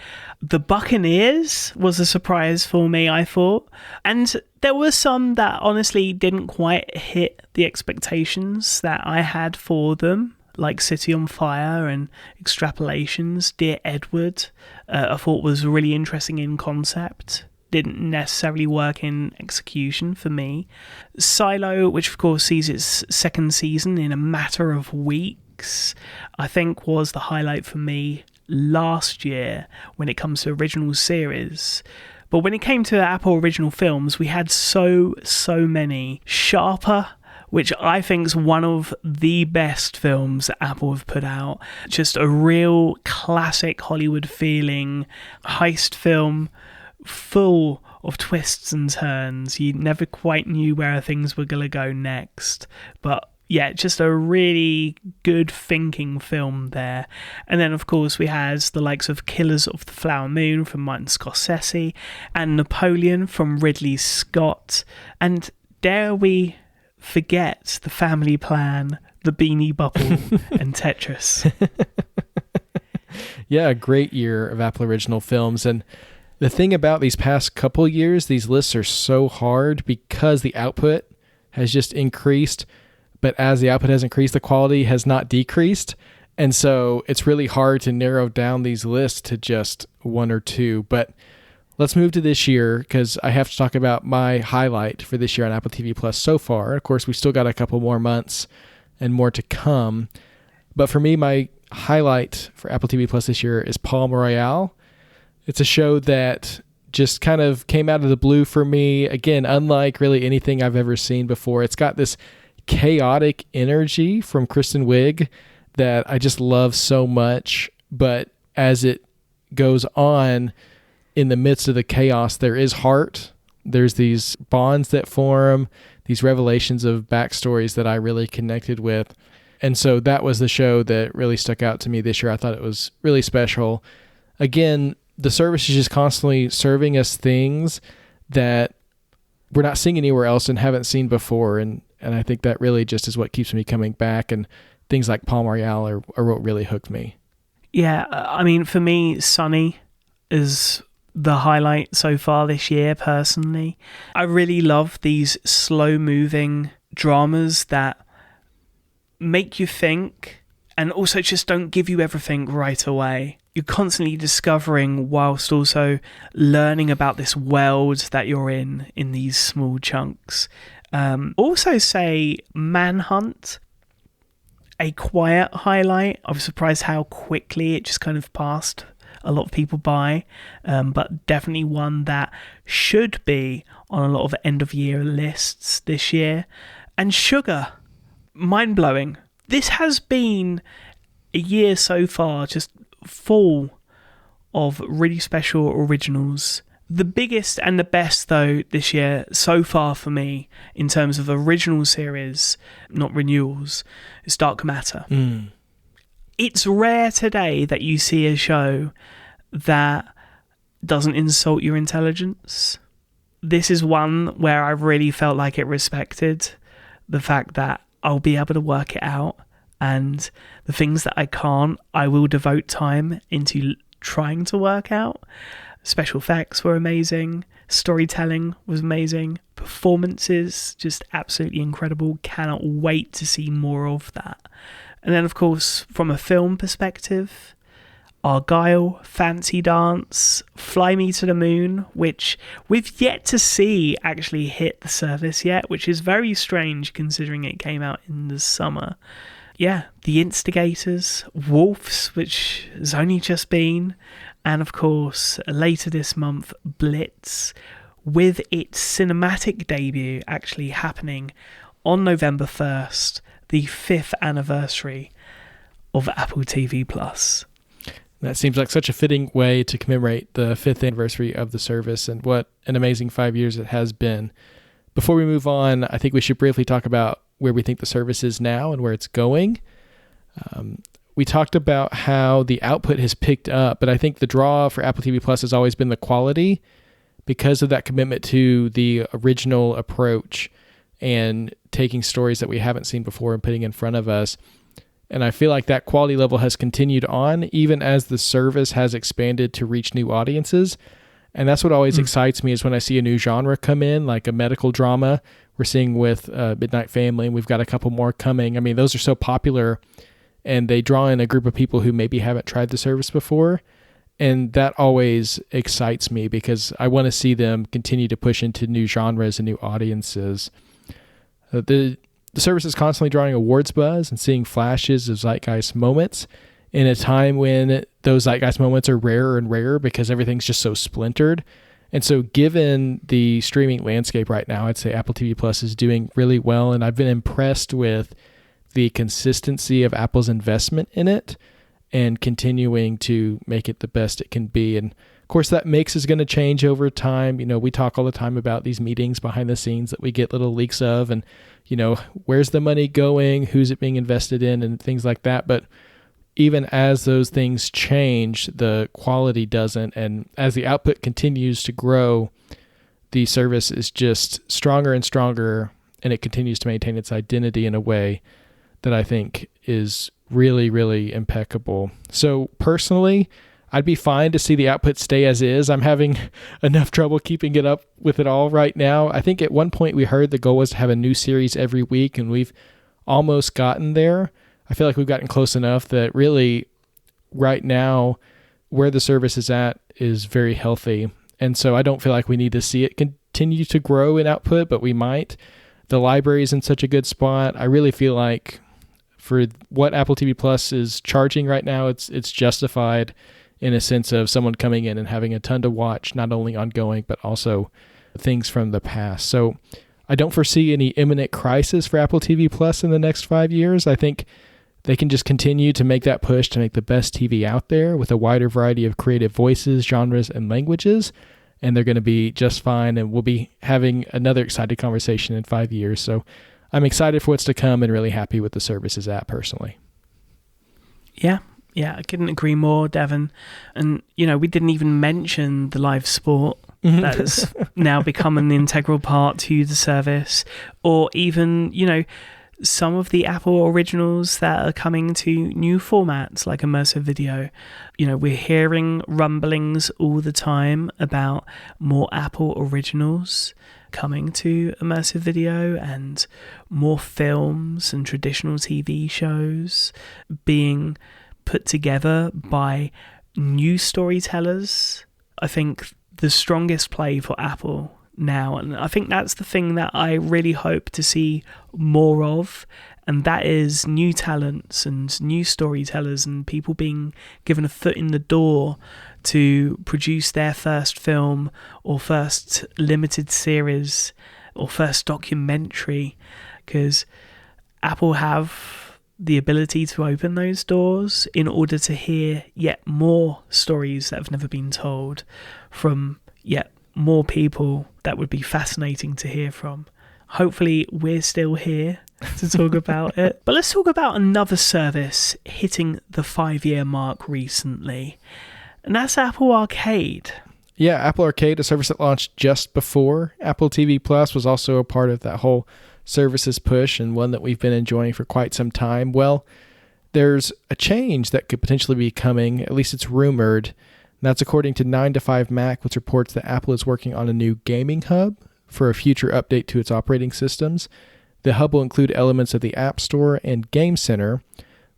The Buccaneers was a surprise for me, I thought. And there were some that honestly didn't quite hit the expectations that I had for them, like City on Fire and Extrapolations. Dear Edward, I thought was really interesting in concept. Didn't necessarily work in execution for me. Silo, which of course sees its second season in a matter of weeks, I think was the highlight for me last year when it comes to original series. But when it came to Apple original films, we had so many. Sharper, which I think is one of the best films that Apple have put out. Just a real classic Hollywood feeling heist film, full of twists and turns. You never quite knew where things were going to go next. But yeah, just a really good thinking film there. And then, of course, we had the likes of Killers of the Flower Moon from Martin Scorsese and Napoleon from Ridley Scott. And dare we forget The Family Plan, The Beanie Bubble, and Tetris. Yeah, a great year of Apple original films. And the thing about these past couple years, these lists are so hard because the output has just increased. But as the output has increased, the quality has not decreased. And so it's really hard to narrow down these lists to just one or two. But let's move to this year, because I have to talk about my highlight for this year on Apple TV Plus so far. Of course, we still got a couple more months and more to come. But for me, my highlight for Apple TV Plus this year is Palm Royale. It's a show that just kind of came out of the blue for me. Again, unlike really anything I've ever seen before. It's got this chaotic energy from Kristen Wiig that I just love so much. But as it goes on, in the midst of the chaos, there is heart. There's these bonds that form, these revelations of backstories that I really connected with. And so that was the show that really stuck out to me this year. I thought it was really special. Again, the service is just constantly serving us things that we're not seeing anywhere else and haven't seen before. And I think that really just is what keeps me coming back. And things like Palm Royale are what really hooked me. Yeah, I mean, for me, Sunny is the highlight so far this year, personally. I really love these slow-moving dramas that make you think and also just don't give you everything right away. You're constantly discovering whilst also learning about this world that you're in these small chunks. Also say Manhunt, a quiet highlight. I was surprised how quickly it just kind of passed a lot of people by, but definitely one that should be on a lot of end of year lists this year. And Sugar, mind-blowing. This has been a year so far just full of really special originals. The biggest and the best, though, this year so far for me in terms of original series, not renewals, is Dark Matter. It's rare today that you see a show that doesn't insult your intelligence. This is one where I really felt like it respected the fact that I'll be able to work it out, and the things that I can't, I will devote time into trying to work out. Special effects were amazing. Storytelling was amazing. Performances, just absolutely incredible. Cannot wait to see more of that. And then, of course, from a film perspective, Argyle, Fancy Dance, Fly Me to the Moon, which we've yet to see actually hit the service yet, which is very strange considering it came out in the summer. Yeah, The Instigators, Wolves, which has only just been, and of course, later this month, Blitz, with its cinematic debut actually happening on November 1st, the 5th anniversary of Apple TV Plus. That seems like such a fitting way to commemorate the 5th anniversary of the service, and what an amazing 5 years it has been. Before we move on, I think we should briefly talk about where we think the service is now and where it's going. We talked about how the output has picked up, but I think the draw for Apple TV Plus has always been the quality because of that commitment to the original approach and taking stories that we haven't seen before and putting in front of us. And I feel like that quality level has continued on even as the service has expanded to reach new audiences. And that's what always excites me, is when I see a new genre come in, like a medical drama we're seeing with Midnight Family, and we've got a couple more coming. I mean, those are so popular, and they draw in a group of people who maybe haven't tried the service before. And that always excites me because I want to see them continue to push into new genres and new audiences. The service is constantly drawing awards buzz and seeing flashes of zeitgeist moments in a time when those zeitgeist moments are rarer and rarer because everything's just so splintered. And so given the streaming landscape right now, I'd say Apple TV Plus is doing really well. And I've been impressed with the consistency of Apple's investment in it and continuing to make it the best it can be. And of course, that mix is going to change over time. You know, we talk all the time about these meetings behind the scenes that we get little leaks of, and, you know, where's the money going? Who's it being invested in? And things like that. But even as those things change, the quality doesn't. And as the output continues to grow, the service is just stronger and stronger, and it continues to maintain its identity in a way that I think is really, really impeccable. So personally, I'd be fine to see the output stay as is. I'm having enough trouble keeping it up with it all right now. I think at one point we heard the goal was to have a new series every week, and we've almost gotten there. I feel like we've gotten close enough that really right now where the service is at is very healthy. And so I don't feel like we need to see it continue to grow in output, but we might. The library is in such a good spot. I really feel like for what Apple TV Plus is charging right now, it's justified in a sense of someone coming in and having a ton to watch, not only ongoing, but also things from the past. So I don't foresee any imminent crisis for Apple TV Plus in the next 5 years. I think they can just continue to make that push to make the best TV out there with a wider variety of creative voices, genres, and languages. And they're going to be just fine. And we'll be having another exciting conversation in 5 years. So I'm excited for what's to come and really happy with the services app personally. Yeah, I couldn't agree more, Devon. And, you know, we didn't even mention the live sport that has now become an integral part to the service, or even, you know, some of the Apple originals that are coming to new formats like immersive video. You know, we're hearing rumblings all the time about more Apple originals coming to immersive video, and more films and traditional TV shows being put together by new storytellers. I think the strongest play for Apple now, and I think that's the thing that I really hope to see more of, and that is new talents and new storytellers and people being given a foot in the door to produce their first film or first limited series or first documentary, because Apple have the ability to open those doors in order to hear yet more stories that have never been told from yet more people that would be fascinating to hear from. Hopefully we're still here to talk about it. But let's talk about another service hitting the 5-year mark recently, and that's Apple Arcade. Yeah, Apple Arcade, a service that launched just before Apple TV Plus, was also a part of that whole services push, and one that we've been enjoying for quite some time. Well, there's a change that could potentially be coming, at least it's rumored. And that's according to 9to5Mac, which reports that Apple is working on a new gaming hub for a future update to its operating systems. The hub will include elements of the App Store and Game Center,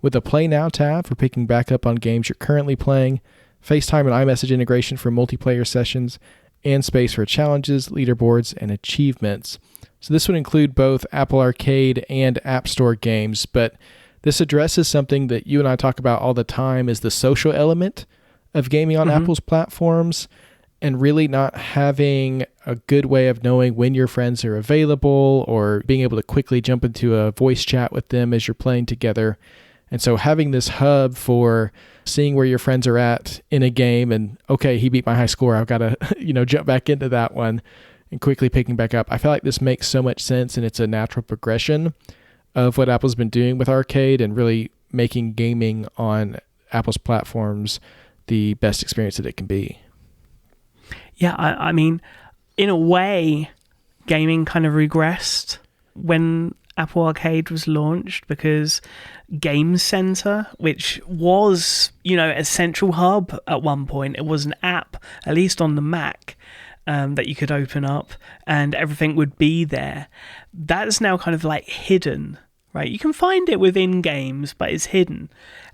with a Play Now tab for picking back up on games you're currently playing, FaceTime and iMessage integration for multiplayer sessions, and space for challenges, leaderboards, and achievements. So this would include both Apple Arcade and App Store games, but this addresses something that you and I talk about all the time, is the social element of gaming on Apple's platforms, and really not having a good way of knowing when your friends are available or being able to quickly jump into a voice chat with them as you're playing together. And so having this hub for seeing where your friends are at in a game and, okay, he beat my high score, I've got to, jump back into that one, and quickly picking back up. I feel like this makes so much sense, and it's a natural progression of what Apple's been doing with Arcade and really making gaming on Apple's platforms the best experience that it can be. Yeah, I mean, in a way, gaming kind of regressed when Apple Arcade was launched, because Game Center, which was, a central hub at one point, it was an app, at least on the Mac, that you could open up and everything would be there. That is now kind of like hidden, right? You can find it within games, but it's hidden.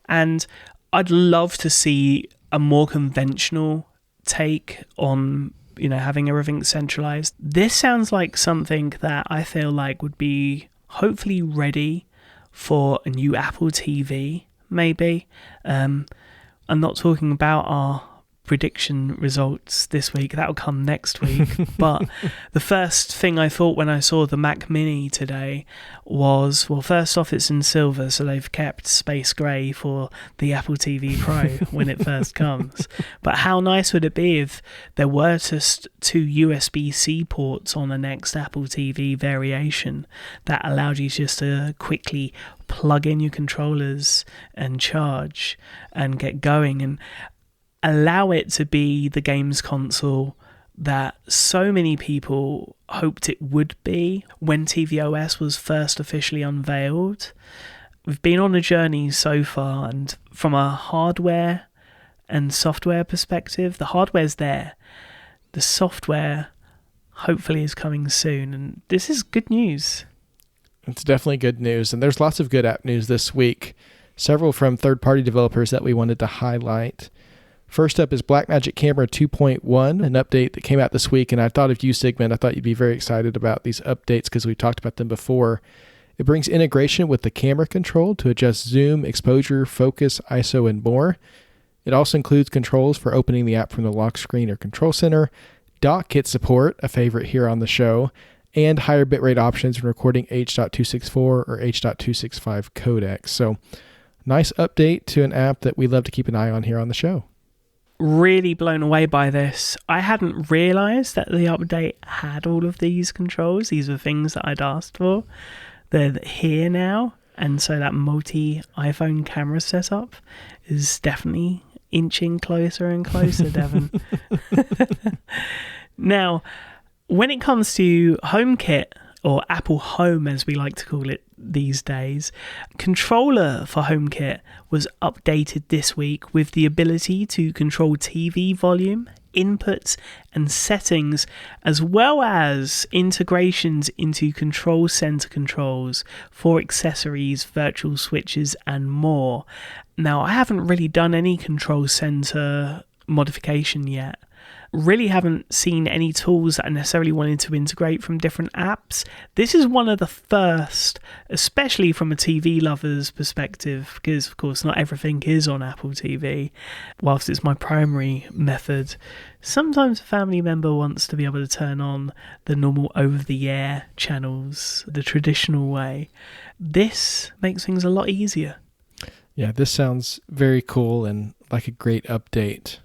And I'd love to see a more conventional take on, having everything centralized. This sounds like something that I feel like would be hopefully ready for a new Apple TV, maybe. I'm not talking about our prediction results this week. That'll come next week. But the first thing I thought when I saw the Mac Mini today was, well, first off, it's in silver, so they've kept space grey for the Apple TV Pro when it first comes. But how nice would it be if there were just 2 USB-C ports on the next Apple TV variation that allowed you just to quickly plug in your controllers and charge and get going, and allow it to be the games console that so many people hoped it would be when tvOS was first officially unveiled. We've been on a journey so far, and from a hardware and software perspective, the hardware's there. The software hopefully is coming soon, and this is good news. It's definitely good news, and there's lots of good app news this week. Several from third-party developers that we wanted to highlight. First up is Blackmagic Camera 2.1, an update that came out this week, and I thought of you, Sigmund. I thought you'd be very excited about these updates because we talked about them before. It brings integration with the camera control to adjust zoom, exposure, focus, ISO, and more. It also includes controls for opening the app from the lock screen or control center, dock kit support, a favorite here on the show, and higher bitrate options when recording H.264 or H.265 codecs. So, nice update to an app that we love to keep an eye on here on the show. Really blown away by this. I hadn't realized that the update had all of these controls. These are things that I'd asked for. They're here now, and so that multi-iPhone camera setup is definitely inching closer and closer, Devon. Now, when it comes to HomeKit, or Apple Home as we like to call it these days, controller for HomeKit was updated this week with the ability to control TV volume, inputs and settings, as well as integrations into control center controls for accessories, virtual switches and more. Now, I haven't really done any control center modification yet. Really haven't seen any tools that I necessarily wanted to integrate from different apps. This is one of the first, especially from a TV lover's perspective, because of course not everything is on Apple TV. Whilst it's my primary method, sometimes a family member wants to be able to turn on the normal over-the-air channels the traditional way. This makes things a lot easier. Yeah, this sounds very cool and like a great update.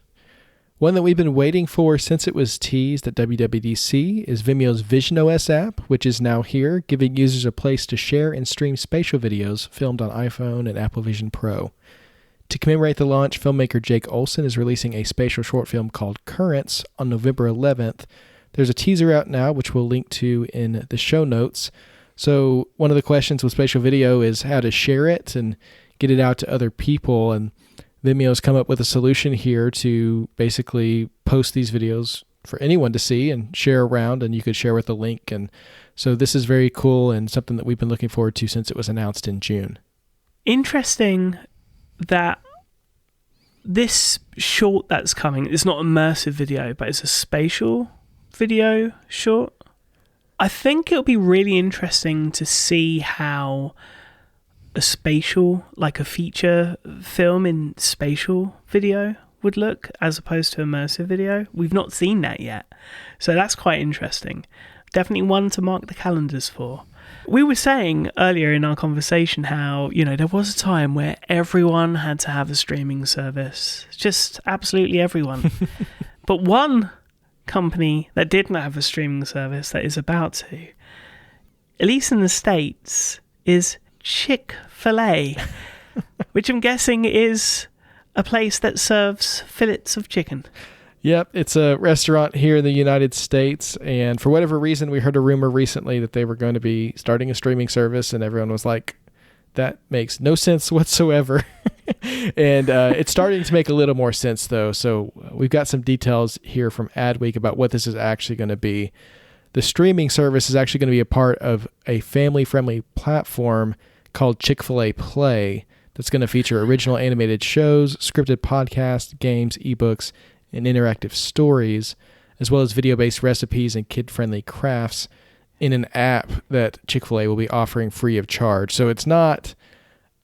One that we've been waiting for since it was teased at WWDC is Vimeo's VisionOS app, which is now here, giving users a place to share and stream spatial videos filmed on iPhone and Apple Vision Pro. To commemorate the launch, filmmaker Jake Olson is releasing a spatial short film called Currents on November 11th. There's a teaser out now, which we'll link to in the show notes. So one of the questions with spatial video is how to share it and get it out to other people, and Vimeo's come up with a solution here to basically post these videos for anyone to see and share around, and you could share with a link. And so this is very cool and something that we've been looking forward to since it was announced in June. Interesting that this short that's coming, it's not immersive video, but it's a spatial video short. I think it'll be really interesting to see how a spatial, like a feature film in spatial video would look as opposed to immersive video. We've not seen that yet. So that's quite interesting. Definitely one to mark the calendars for. We were saying earlier in our conversation how, there was a time where everyone had to have a streaming service. Just absolutely everyone. But one company that didn't have a streaming service that is about to, at least in the States, is Chick-fil-A, which I'm guessing is a place that serves fillets of chicken. Yep, it's a restaurant here in the United States, and for whatever reason, we heard a rumor recently that they were going to be starting a streaming service, and everyone was like, that makes no sense whatsoever. And it's starting to make a little more sense, though, so we've got some details here from Adweek about what this is actually going to be. The streaming service is actually going to be a part of a family-friendly platform called Chick-fil-A Play that's going to feature original animated shows, scripted podcasts, games, ebooks, and interactive stories, as well as video-based recipes and kid-friendly crafts in an app that Chick-fil-A will be offering free of charge. So it's not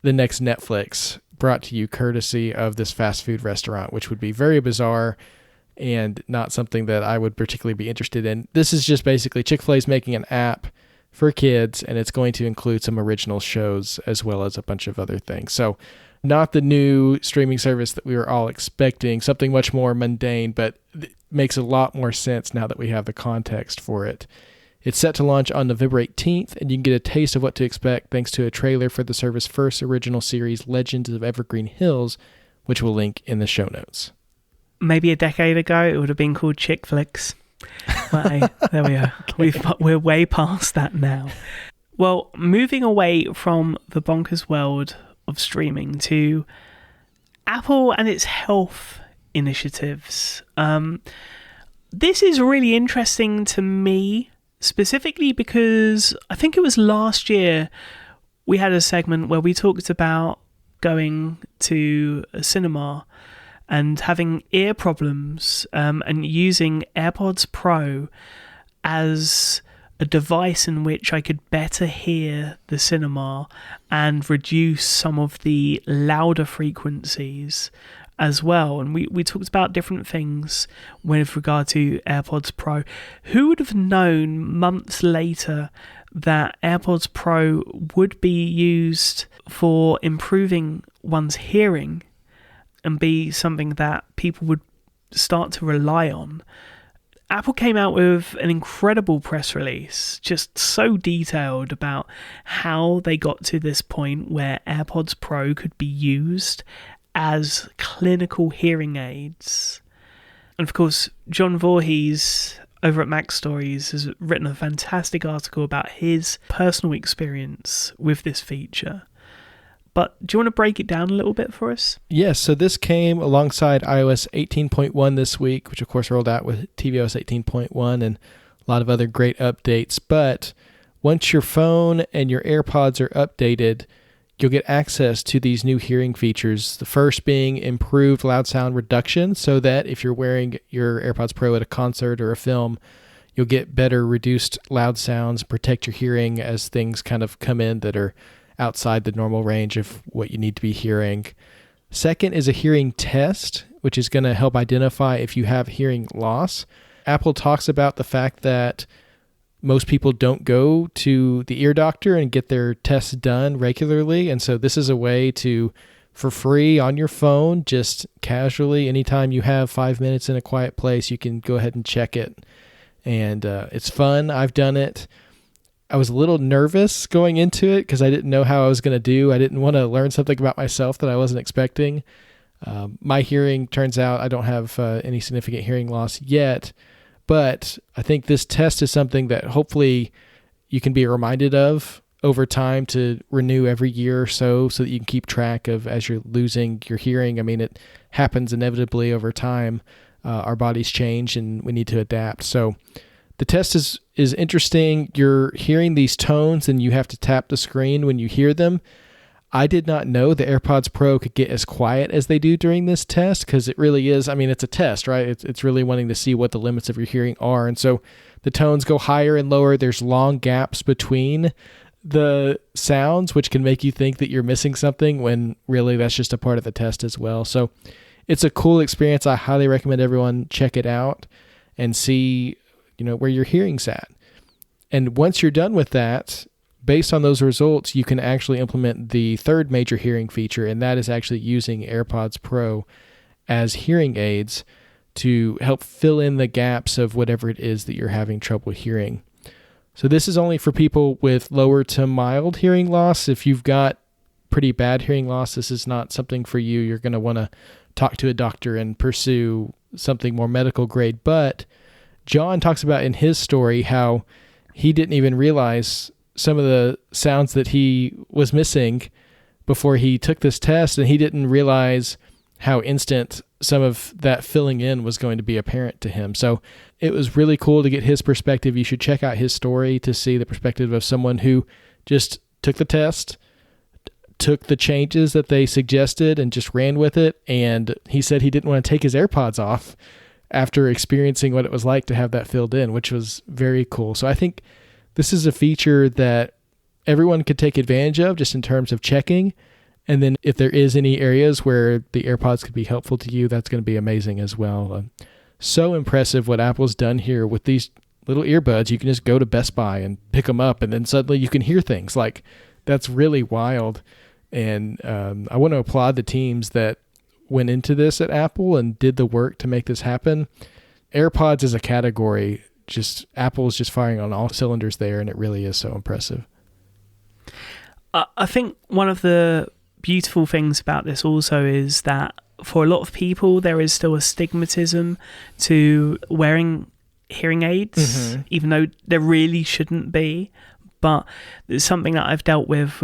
the next Netflix brought to you courtesy of this fast food restaurant, which would be very bizarre and not something that I would particularly be interested in. This is just basically Chick-fil-A is making an app for kids, and it's going to include some original shows as well as a bunch of other things. So not the new streaming service that we were all expecting, something much more mundane, but it makes a lot more sense now that we have the context for it. It's set to launch on November 18th, and you can get a taste of what to expect thanks to a trailer for the service's first original series, Legends of Evergreen Hills, which we'll link in the show notes. Maybe a decade ago, it would have been called Chick Flicks. But hey, there we are. Okay. We're way past that now. Well, moving away from the bonkers world of streaming to Apple and its health initiatives. This is really interesting to me, specifically because I think it was last year we had a segment where we talked about going to a cinema and having ear problems and using AirPods Pro as a device in which I could better hear the cinema and reduce some of the louder frequencies as well. And we talked about different things with regard to AirPods Pro. Who would have known months later that AirPods Pro would be used for improving one's hearing and be something that people would start to rely on? Apple came out with an incredible press release, just so detailed about how they got to this point where AirPods Pro could be used as clinical hearing aids. And of course, John Voorhees over at Mac Stories has written a fantastic article about his personal experience with this feature. But do you want to break it down a little bit for us? Yes, so this came alongside iOS 18.1 this week, which of course rolled out with tvOS 18.1 and a lot of other great updates. But once your phone and your AirPods are updated, you'll get access to these new hearing features. The first being improved loud sound reduction, so that if you're wearing your AirPods Pro at a concert or a film, you'll get better reduced loud sounds, protect your hearing as things kind of come in that are outside the normal range of what you need to be hearing. Second is a hearing test, which is going to help identify if you have hearing loss. Apple talks about the fact that most people don't go to the ear doctor and get their tests done regularly. And so this is a way to, for free on your phone, just casually, anytime you have 5 minutes in a quiet place, you can go ahead and check it. And it's fun. I've done it. I was a little nervous going into it because I didn't know how I was going to do. I didn't want to learn something about myself that I wasn't expecting. My hearing, turns out I don't have any significant hearing loss yet, but I think this test is something that hopefully you can be reminded of over time to renew every year or so that you can keep track of as you're losing your hearing. I mean, it happens inevitably over time. Our bodies change and we need to adapt. So the test is interesting. You're hearing these tones and you have to tap the screen when you hear them. I did not know the AirPods Pro could get as quiet as they do during this test, because it really is, I mean, it's a test, right? It's really wanting to see what the limits of your hearing are. And so the tones go higher and lower. There's long gaps between the sounds, which can make you think that you're missing something when really that's just a part of the test as well. So it's a cool experience. I highly recommend everyone check it out and see, where your hearing's at. And once you're done with that, based on those results, you can actually implement the third major hearing feature, and that is actually using AirPods Pro as hearing aids to help fill in the gaps of whatever it is that you're having trouble hearing. So this is only for people with lower to mild hearing loss. If you've got pretty bad hearing loss, this is not something for you. You're going to want to talk to a doctor and pursue something more medical grade. But John talks about in his story how he didn't even realize some of the sounds that he was missing before he took this test, and he didn't realize how instant some of that filling in was going to be apparent to him. So it was really cool to get his perspective. You should check out his story to see the perspective of someone who just took the test, took the changes that they suggested, and just ran with it. And he said he didn't want to take his AirPods off after experiencing what it was like to have that filled in, which was very cool. So I think this is a feature that everyone could take advantage of just in terms of checking. And then if there is any areas where the AirPods could be helpful to you, that's going to be amazing as well. So impressive what Apple's done here with these little earbuds. You can just go to Best Buy and pick them up, and then suddenly you can hear things. Like, that's really wild. And I want to applaud the teams that went into this at Apple and did the work to make this happen. AirPods as a category, just Apple's just firing on all cylinders there, and it really is so impressive. I think one of the beautiful things about this also is that for a lot of people, there is still a stigmatism to wearing hearing aids, even though there really shouldn't be. But it's something that I've dealt with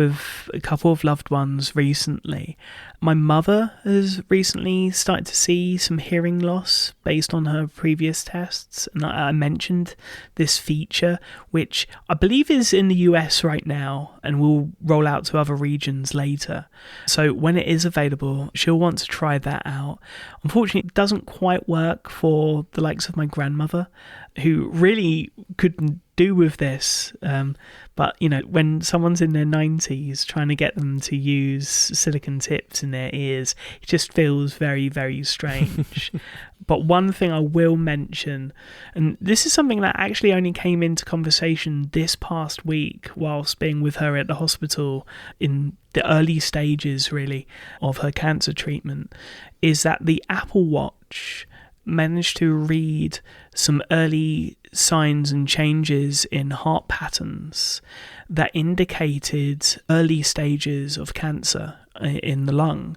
a couple of loved ones recently. My mother has recently started to see some hearing loss based on her previous tests. And I mentioned this feature, which I believe is in the US right now and will roll out to other regions later. So when it is available, she'll want to try that out. Unfortunately, it doesn't quite work for the likes of my grandmother, who really couldn't do with this. But, you know, when someone's in their 90s, trying to get them to use silicone tips in their ears, it just feels very, very strange. But one thing I will mention, and this is something that actually only came into conversation this past week whilst being with her at the hospital in the early stages, really, of her cancer treatment, is that the Apple Watch managed to read some early signs and changes in heart patterns that indicated early stages of cancer in the lung.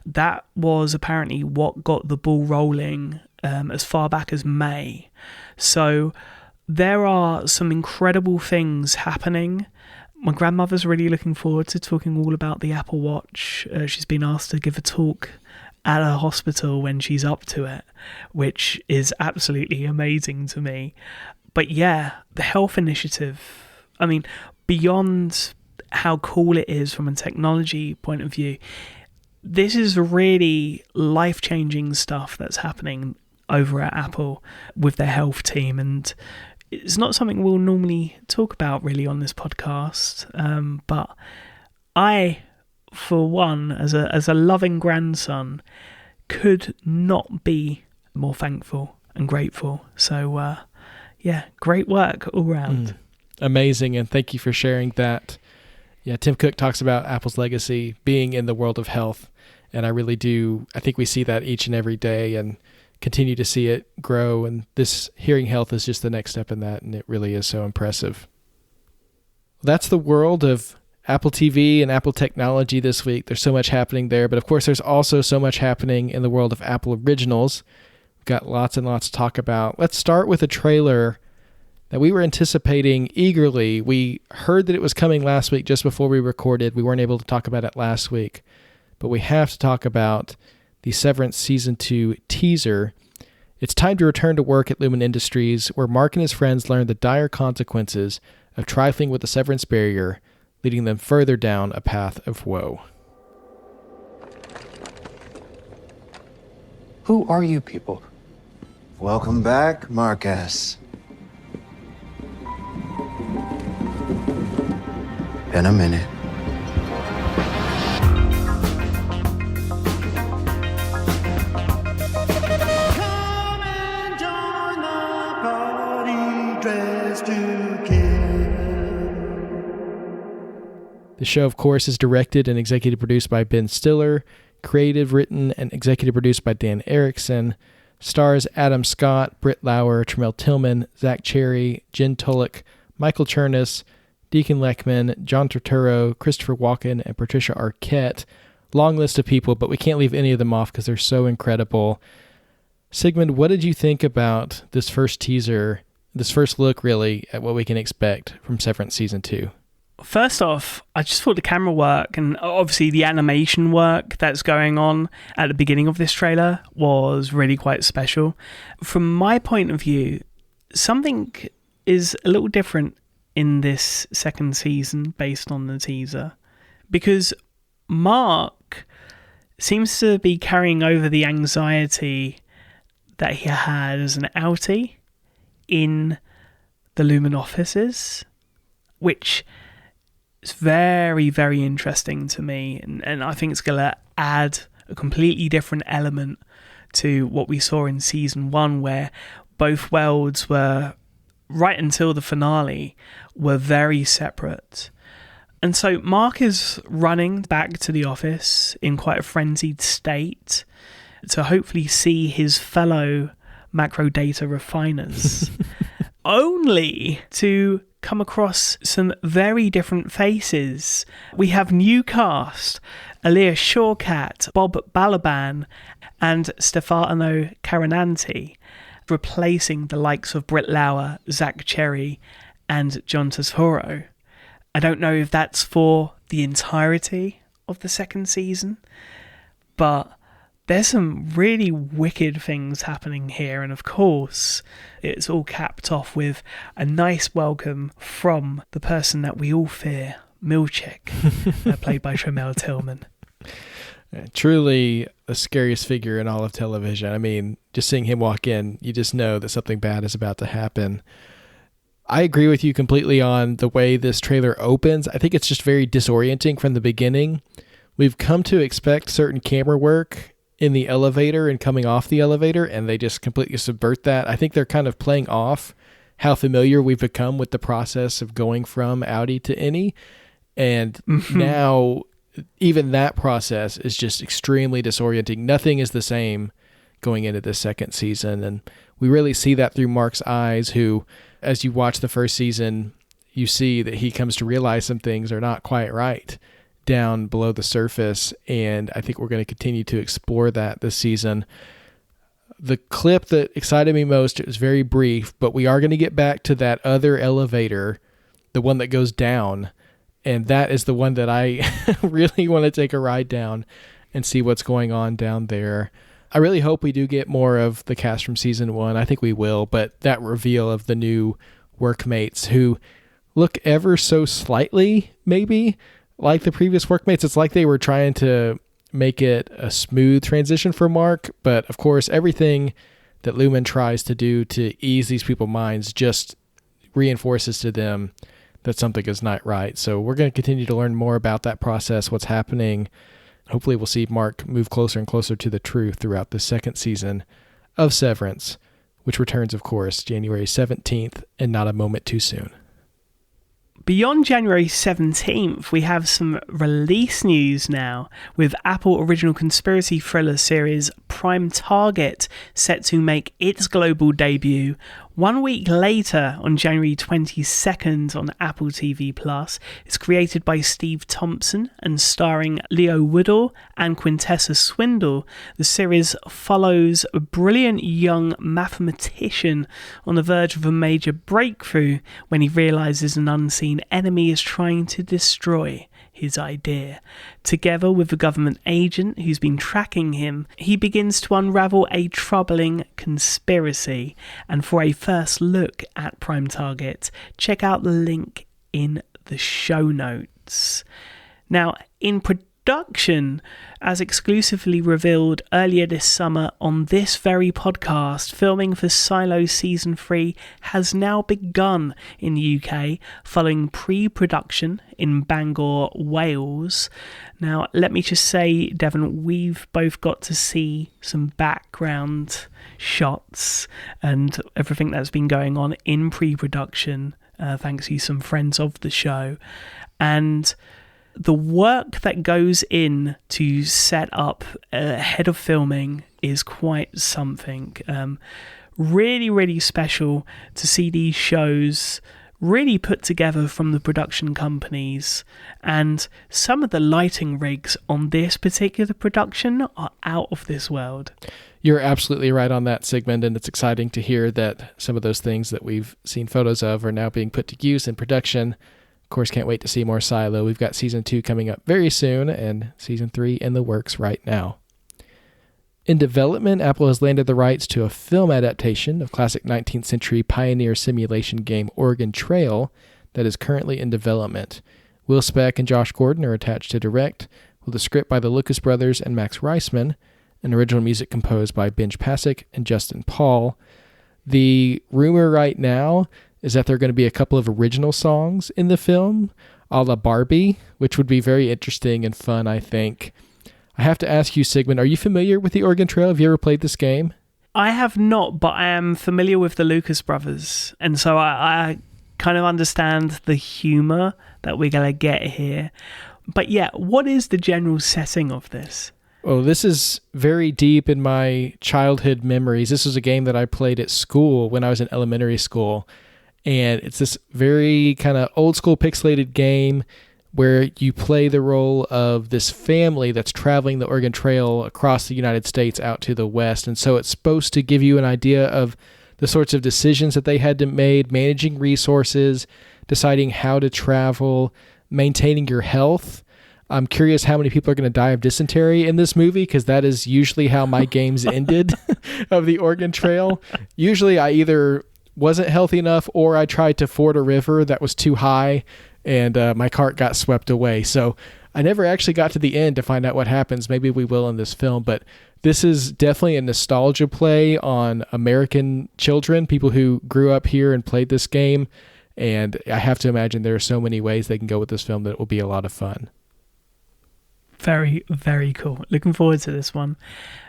That was apparently what got the ball rolling as far back as May. So there are some incredible things happening. My grandmother's really looking forward to talking all about the Apple Watch. She's been asked to give a talk at a hospital when she's up to it, which is absolutely amazing to me. But yeah, the health initiative, I mean, beyond how cool it is from a technology point of view, this is really life-changing stuff that's happening over at Apple with their health team. And it's not something we'll normally talk about really on this podcast. But I, for one, as a loving grandson, could not be more thankful and grateful. So, yeah, great work all round. Amazing, and thank you for sharing that. Yeah, Tim Cook talks about Apple's legacy being in the world of health, and I really do. I think we see that each and every day and continue to see it grow, and this hearing health is just the next step in that, and it really is so impressive. That's the world of Apple TV and Apple technology this week. There's so much happening there, but of course there's also so much happening in the world of Apple Originals. We've got lots and lots to talk about. Let's start with a trailer that we were anticipating eagerly. We heard that it was coming last week just before we recorded. We weren't able to talk about it last week, but we have to talk about the Severance Season 2 teaser. It's time to return to work at Lumen Industries, where Mark and his friends learn the dire consequences of trifling with the severance barrier, leading them further down a path of woe. Who are you people? Welcome back, Marcus. Been a minute. Come and join the party, dressed to kill. The show, of course, is directed and executive produced by Ben Stiller, creative, written, and executive produced by Dan Erickson, stars Adam Scott, Britt Lauer, Tremel Tillman, Zach Cherry, Jen Tulloch, Michael Chernus, Deacon Leckman, John Turturro, Christopher Walken, and Patricia Arquette. Long list of people, but we can't leave any of them off because they're so incredible. Sigmund, what did you think about this first teaser, this first look really at what we can expect from Severance Season 2? First off, I just thought the camera work and obviously the animation work that's going on at the beginning of this trailer was really quite special. From my point of view, something is a little different in this second season based on the teaser, because Mark seems to be carrying over the anxiety that he had as an outie in the Lumen offices, which is very, very interesting to me. And I think it's going to add a completely different element to what we saw in season 1, where both worlds were, right until the finale, were very separate. And so Mark is running back to the office in quite a frenzied state to hopefully see his fellow macro data refiners, only to come across some very different faces. We have new cast, Aaliyah Shawkat, Bob Balaban, and Stefano Carinanti, replacing the likes of Britt Lauer, Zach Cherry, and John Tesoro. I don't know if that's for the entirety of the second season, but there's some really wicked things happening here, and of course it's all capped off with a nice welcome from the person that we all fear, Milchick, played by Tremel Tillman. Truly the scariest figure in all of television. I mean, just seeing him walk in, you just know that something bad is about to happen. I agree with you completely on the way this trailer opens. I think it's just very disorienting from the beginning. We've come to expect certain camera work in the elevator and coming off the elevator, and they just completely subvert that. I think they're kind of playing off how familiar we've become with the process of going from Audi to Innie. And now even that process is just extremely disorienting. Nothing is the same going into this second season. And we really see that through Mark's eyes, who, as you watch the first season, you see that he comes to realize some things are not quite right down below the surface. And I think we're going to continue to explore that this season. The clip that excited me most, it was very brief, but we are going to get back to that other elevator, the one that goes down. And that is the one that I really want to take a ride down and see what's going on down there. I really hope we do get more of the cast from season 1. I think we will, but that reveal of the new workmates who look ever so slightly, maybe, like the previous workmates. It's like they were trying to make it a smooth transition for Mark, but of course everything that Lumen tries to do to ease these people's minds just reinforces to them that something is not right. So we're going to continue to learn more about that process, what's happening. Hopefully we'll see Mark move closer and closer to the truth throughout the second season of Severance, which returns, of course, January 17th, and not a moment too soon. Beyond January 17th, we have some release news now, with Apple original conspiracy thriller series Prime Target set to make its global debut 1 week later on January 22nd on Apple TV+. It's created by Steve Thompson and starring Leo Woodall and Quintessa Swindle. The series follows a brilliant young mathematician on the verge of a major breakthrough when he realizes an unseen enemy is trying to destroy his idea. Together with a government agent who's been tracking him, he begins to unravel a troubling conspiracy. And for a first look at Prime Target, check out the link in the show notes. Now, in production, as exclusively revealed earlier this summer on this very podcast, filming for Silo Season 3 has now begun in the UK, following pre-production in Bangor, Wales. Now, let me just say, Devon, we've both got to see some background shots and everything that's been going on in pre-production, thanks to some friends of the show. And the work that goes in to set up ahead of filming is quite something. Really, really special to see these shows really put together from the production companies, and some of the lighting rigs on this particular production are out of this world. You're absolutely right on that, Sigmund, and it's exciting to hear that some of those things that we've seen photos of are now being put to use in production. Of course, can't wait to see more Silo. We've got season 2 coming up very soon, and season 3 in the works right now. In development, Apple has landed the rights to a film adaptation of classic 19th century pioneer simulation game Oregon Trail that is currently in development. Will Speck and Josh Gordon are attached to direct, with a script by the Lucas brothers and Max Reisman, and original music composed by Benj Pasek and Justin Paul. The rumor right now is that there are going to be a couple of original songs in the film, a la Barbie, which would be very interesting and fun, I think. I have to ask you, Sigmund, are you familiar with the Oregon Trail? Have you ever played this game? I have not, but I am familiar with the Lucas brothers, and so I kind of understand the humour that we're going to get here. But yeah, what is the general setting of this? Oh, this is very deep in my childhood memories. This was a game that I played at school when I was in elementary school, and it's this very kind of old school pixelated game where you play the role of this family that's traveling the Oregon Trail across the United States out to the West. And so it's supposed to give you an idea of the sorts of decisions that they had to make, managing resources, deciding how to travel, maintaining your health. I'm curious how many people are going to die of dysentery in this movie, because that is usually how my games ended of the Oregon Trail. Usually I either wasn't healthy enough or I tried to ford a river that was too high and my cart got swept away. So I never actually got to the end to find out what happens. Maybe we will in this film, but this is definitely a nostalgia play on American children, people who grew up here and played this game. And I have to imagine there are so many ways they can go with this film that it will be a lot of fun. Very, very cool. Looking forward to this one.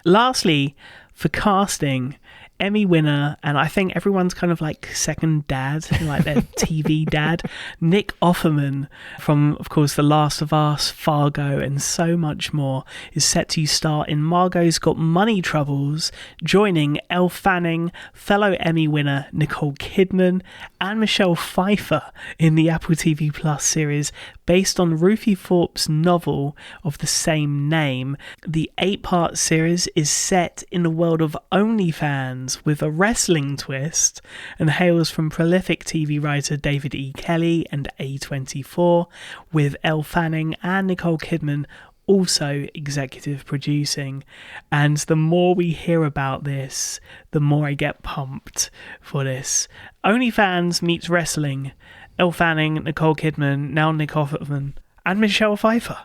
Lastly, for casting, Emmy winner, and I think everyone's kind of like second dad, like their TV dad, Nick Offerman from, of course, The Last of Us, Fargo, and so much more, is set to star in Margot's Got Money Troubles, joining Elle Fanning, fellow Emmy winner Nicole Kidman, and Michelle Pfeiffer in the Apple TV Plus series based on Ruthie Thorpe's novel of the same name. The 8-part series is set in the world of OnlyFans with a wrestling twist, and hails from prolific TV writer David E. Kelly and A24, with Elle Fanning and Nicole Kidman also executive producing. And the more we hear about this, the more I get pumped for this. OnlyFans meets wrestling. Elle Fanning, Nicole Kidman, now Nick Offerman, and Michelle Pfeiffer.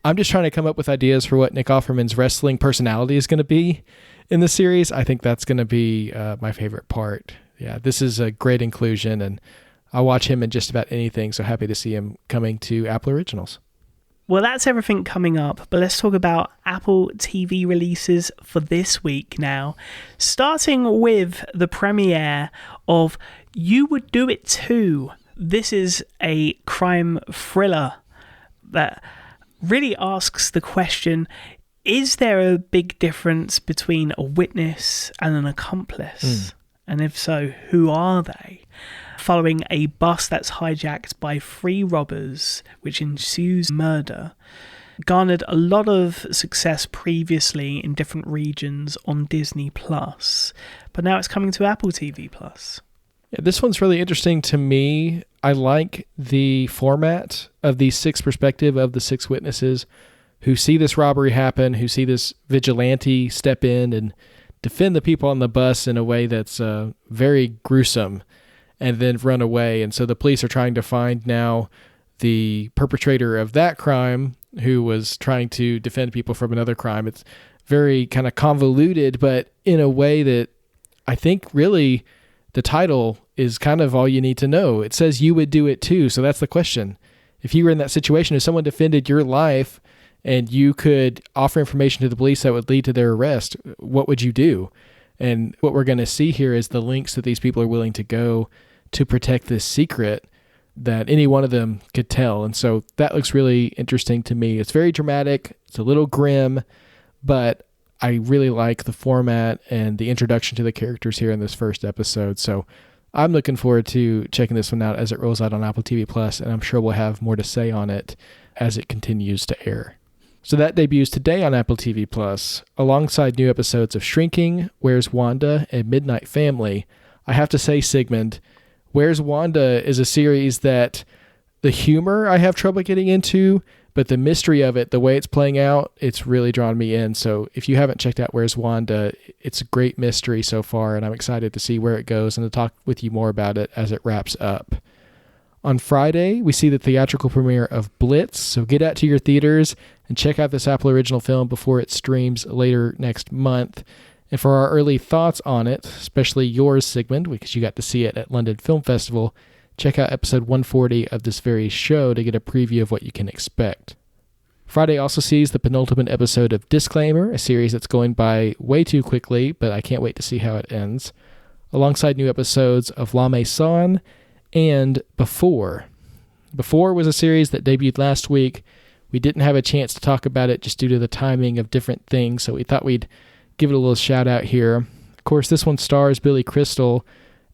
I'm just trying to come up with ideas for what Nick Offerman's wrestling personality is going to be in the series. I think that's going to be my favorite part. Yeah, this is a great inclusion, and I'll watch him in just about anything, so happy to see him coming to Apple Originals. Well, that's everything coming up, but let's talk about Apple TV releases for this week now. Starting with the premiere of You Would Do It Too. This is a crime thriller that really asks the question, is there a big difference between a witness and an accomplice? And if so, who are they? Following a bus that's hijacked by 3 robbers, which ensues murder, garnered a lot of success previously in different regions on Disney+, but now it's coming to Apple TV+. Yeah, this one's really interesting to me. I like the format of the 6 perspective of the 6 witnesses who see this robbery happen, who see this vigilante step in and defend the people on the bus in a way that's very gruesome and then run away. And so the police are trying to find now the perpetrator of that crime who was trying to defend people from another crime. It's very kind of convoluted, but in a way that I think really the title is kind of all you need to know. It says you would do it too. So that's the question. If you were in that situation, if someone defended your life and you could offer information to the police that would lead to their arrest, what would you do? And what we're going to see here is the lengths that these people are willing to go to protect this secret that any one of them could tell. And so that looks really interesting to me. It's very dramatic. It's a little grim, but I really like the format and the introduction to the characters here in this first episode. So I'm looking forward to checking this one out as it rolls out on Apple TV Plus, and I'm sure we'll have more to say on it as it continues to air. So that debuts today on Apple TV Plus, alongside new episodes of Shrinking, Where's Wanda, and Midnight Family. I have to say, Sigmund, Where's Wanda is a series that the humor I have trouble getting into, but the mystery of it, the way it's playing out, it's really drawn me in. So if you haven't checked out Where's Wanda, it's a great mystery so far, and I'm excited to see where it goes and to talk with you more about it as it wraps up. On Friday, we see the theatrical premiere of Blitz, so get out to your theaters and check out this Apple original film before it streams later next month. And for our early thoughts on it, especially yours, Sigmund, because you got to see it at London Film Festival, check out episode 140 of this very show to get a preview of what you can expect. Friday also sees the penultimate episode of Disclaimer, a series that's going by way too quickly, but I can't wait to see how it ends, alongside new episodes of La Maison and Before. Before was a series that debuted last week. We didn't have a chance to talk about it just due to the timing of different things, so we thought we'd give it a little shout out here. Of course, this one stars Billy Crystal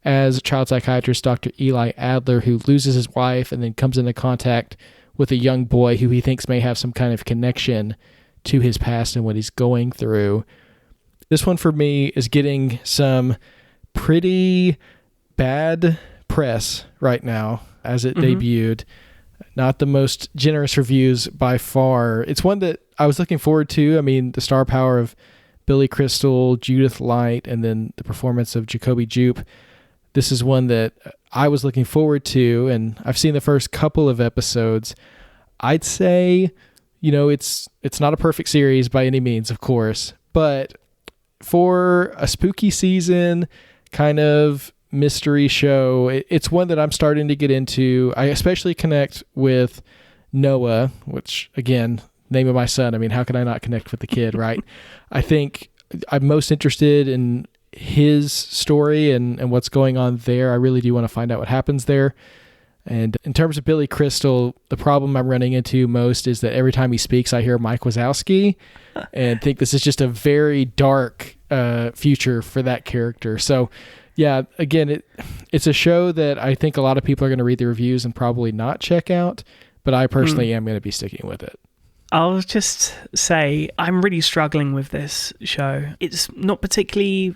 as child psychiatrist Dr. Eli Adler, who loses his wife and then comes into contact with a young boy who he thinks may have some kind of connection to his past and what he's going through. This one for me is getting some pretty bad press right now as it debuted. Not the most generous reviews by far. It's one that I was looking forward to. I mean, the star power of Billy Crystal, Judith Light, and then the performance of Jacoby Jupe. This is one that I was looking forward to, and I've seen the first couple of episodes. I'd say, it's not a perfect series by any means, of course, but for a spooky season kind of mystery show, it's one that I'm starting to get into. I especially connect with Noah, which, again, name of my son. I mean, how can I not connect with the kid, right? I think I'm most interested in his story and what's going on there. I really do want to find out what happens there. And in terms of Billy Crystal, the problem I'm running into most is that every time he speaks, I hear Mike Wazowski and think this is just a very dark future for that character. So yeah, again, it's a show that I think a lot of people are going to read the reviews and probably not check out, but I personally am going to be sticking with it. I'll just say I'm really struggling with this show. It's not particularly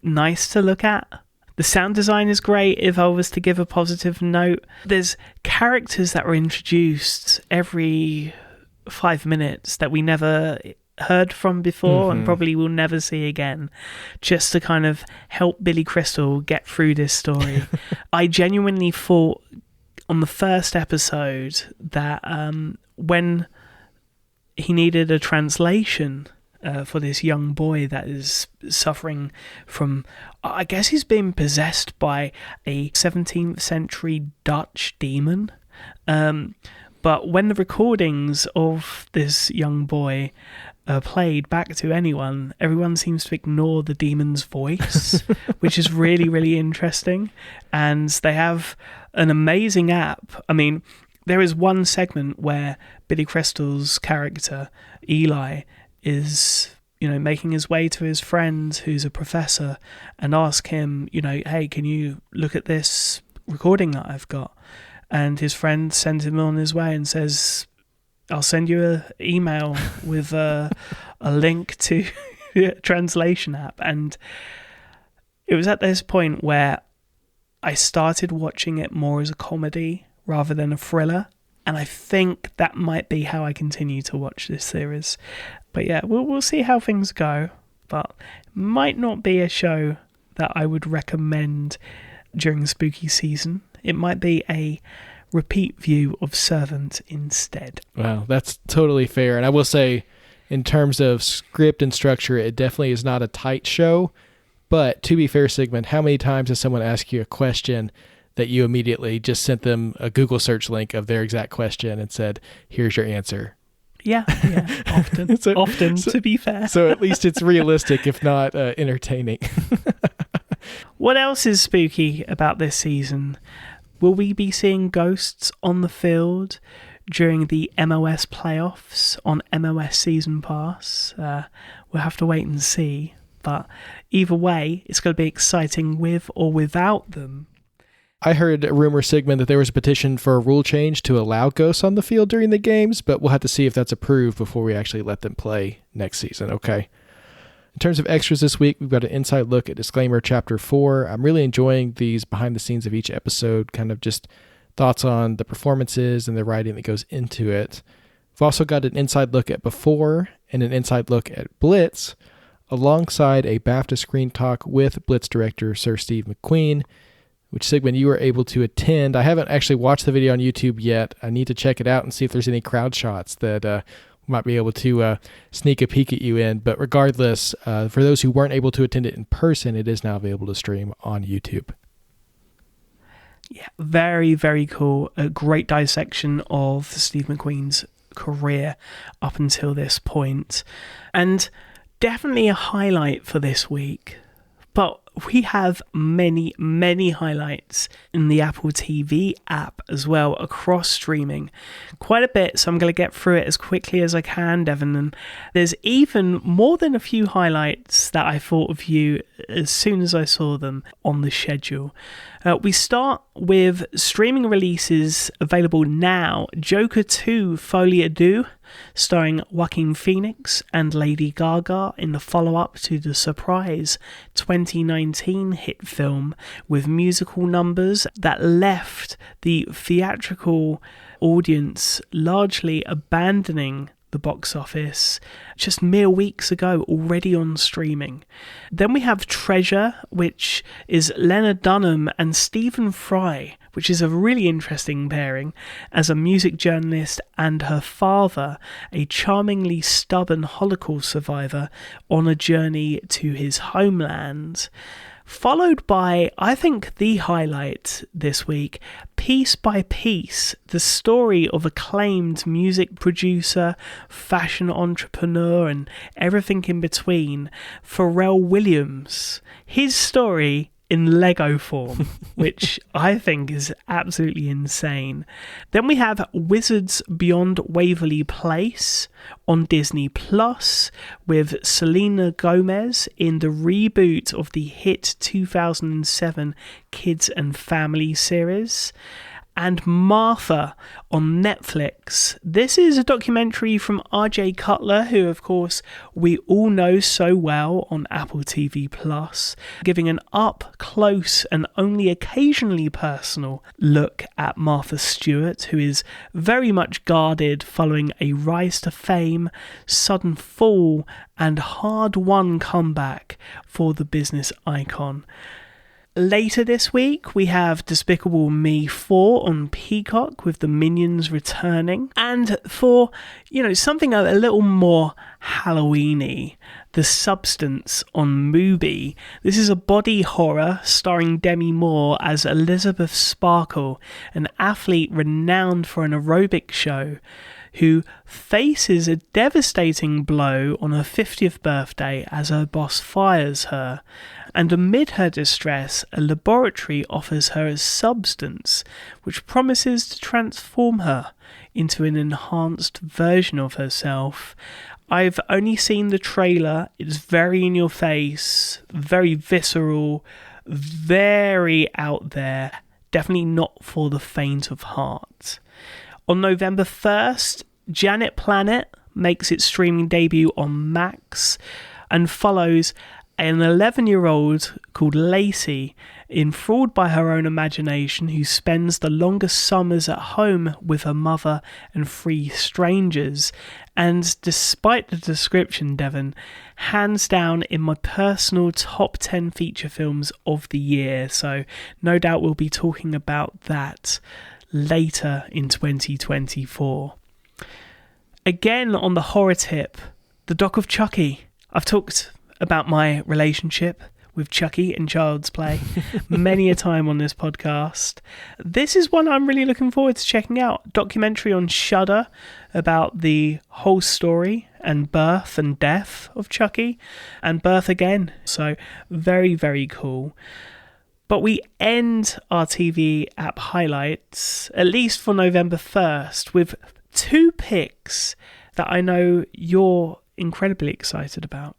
nice to look at. The sound design is great if I was to give a positive note. There's characters that were introduced every 5 minutes that we never heard from before and probably will never see again, just to kind of help Billy Crystal get through this story. I genuinely thought on the first episode that when he needed a translation for this young boy that is suffering from, I guess he's been possessed by a 17th century Dutch demon. But when the recordings of this young boy are played back to anyone, everyone seems to ignore the demon's voice, which is really, really interesting. And they have an amazing app. I mean, there is one segment where Billy Crystal's character, Eli, is, making his way to his friend who's a professor and ask him, hey, can you look at this recording that I've got? And his friend sends him on his way and says, I'll send you an email with a link to a translation app. And it was at this point where I started watching it more as a comedy rather than a thriller. And I think that might be how I continue to watch this series. But yeah, we'll see how things go. But it might not be a show that I would recommend during spooky season. It might be a repeat view of Servant instead. Wow, that's totally fair. And I will say, in terms of script and structure, it definitely is not a tight show. But to be fair, Sigmund, how many times has someone asked you a question that you immediately just sent them a Google search link of their exact question and said, here's your answer? Yeah, often. Often, to be fair. So at least it's realistic, if not entertaining. What else is spooky about this season? Will we be seeing ghosts on the field during the MOS playoffs on MOS Season Pass? We'll have to wait and see. But either way, it's going to be exciting with or without them. I heard a rumor, Sigmund, that there was a petition for a rule change to allow ghosts on the field during the games, but we'll have to see if that's approved before we actually let them play next season, okay? In terms of extras this week, we've got an inside look at Disclaimer Chapter 4. I'm really enjoying these behind the scenes of each episode, kind of just thoughts on the performances and the writing that goes into it. We've also got an inside look at Before and an inside look at Blitz, alongside a BAFTA screen talk with Blitz director Sir Steve McQueen, which, Sigmund, you were able to attend. I haven't actually watched the video on YouTube yet. I need to check it out and see if there's any crowd shots that we might be able to sneak a peek at you in. But regardless, for those who weren't able to attend it in person, it is now available to stream on YouTube. Yeah, very, very cool. A great dissection of Steve McQueen's career up until this point. And definitely a highlight for this week. But we have many, many highlights in the Apple TV app as well, across streaming. Quite a bit, so I'm going to get through it as quickly as I can, Devon. And there's even more than a few highlights that I thought of you as soon as I saw them on the schedule. We start with streaming releases available now. Joker 2 Folie à Deux, starring Joaquin Phoenix and Lady Gaga in the follow-up to the surprise 2019 hit film, with musical numbers that left the theatrical audience largely abandoning the box office just mere weeks ago, already on streaming. Then we have Treasure, which is Lena Dunham and Stephen Fry, which is a really interesting pairing, as a music journalist and her father, a charmingly stubborn Holocaust survivor, on a journey to his homeland. Followed by, I think, the highlight this week, Piece by Piece, the story of acclaimed music producer, fashion entrepreneur, and everything in between, Pharrell Williams. His story in Lego form, which I think is absolutely insane. Then we have Wizards Beyond Waverly Place on Disney Plus, with Selena Gomez in the reboot of the hit 2007 Kids and Family series. And Martha on Netflix. This is a documentary from RJ Cutler, who of course we all know so well on Apple TV Plus, giving an up close and only occasionally personal look at Martha Stewart, who is very much guarded following a rise to fame, sudden fall, and hard-won comeback for the business icon. Later this week, we have Despicable Me 4 on Peacock, with the Minions returning. And for, something a little more Halloween-y, The Substance on Mubi. This is a body horror starring Demi Moore as Elizabeth Sparkle, an athlete renowned for an aerobic show, who faces a devastating blow on her 50th birthday as her boss fires her. And amid her distress, a laboratory offers her a substance which promises to transform her into an enhanced version of herself. I've only seen the trailer. It's very in your face, very visceral, very out there. Definitely not for the faint of heart. On November 1st, Janet Planet makes its streaming debut on Max and follows an 11-year-old called Lacey, enthralled by her own imagination, who spends the longest summers at home with her mother and 3 strangers. And despite the description, Devon, hands down in my personal top 10 feature films of the year. So no doubt we'll be talking about that later in 2024. Again, on the horror tip, the Doc of Chucky. I've talked about my relationship with Chucky in Child's Play many a time on this podcast. This is one I'm really looking forward to checking out. Documentary on Shudder about the whole story and birth and death of Chucky, and birth again. So very, very cool. But we end our TV app highlights, at least for November 1st, with 2 picks that I know you're incredibly excited about.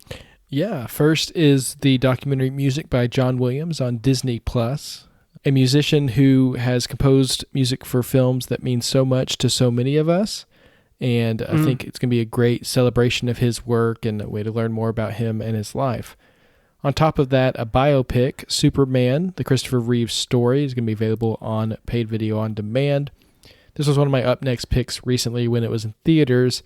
Yeah, first is the documentary Music by John Williams on Disney Plus. a musician who has composed music for films that mean so much to so many of us. And I think it's going to be a great celebration of his work and a way to learn more about him and his life. On top of that, a biopic, Superman, the Christopher Reeve story, is going to be available on paid video on demand. This was one of my up next picks recently when it was in theaters.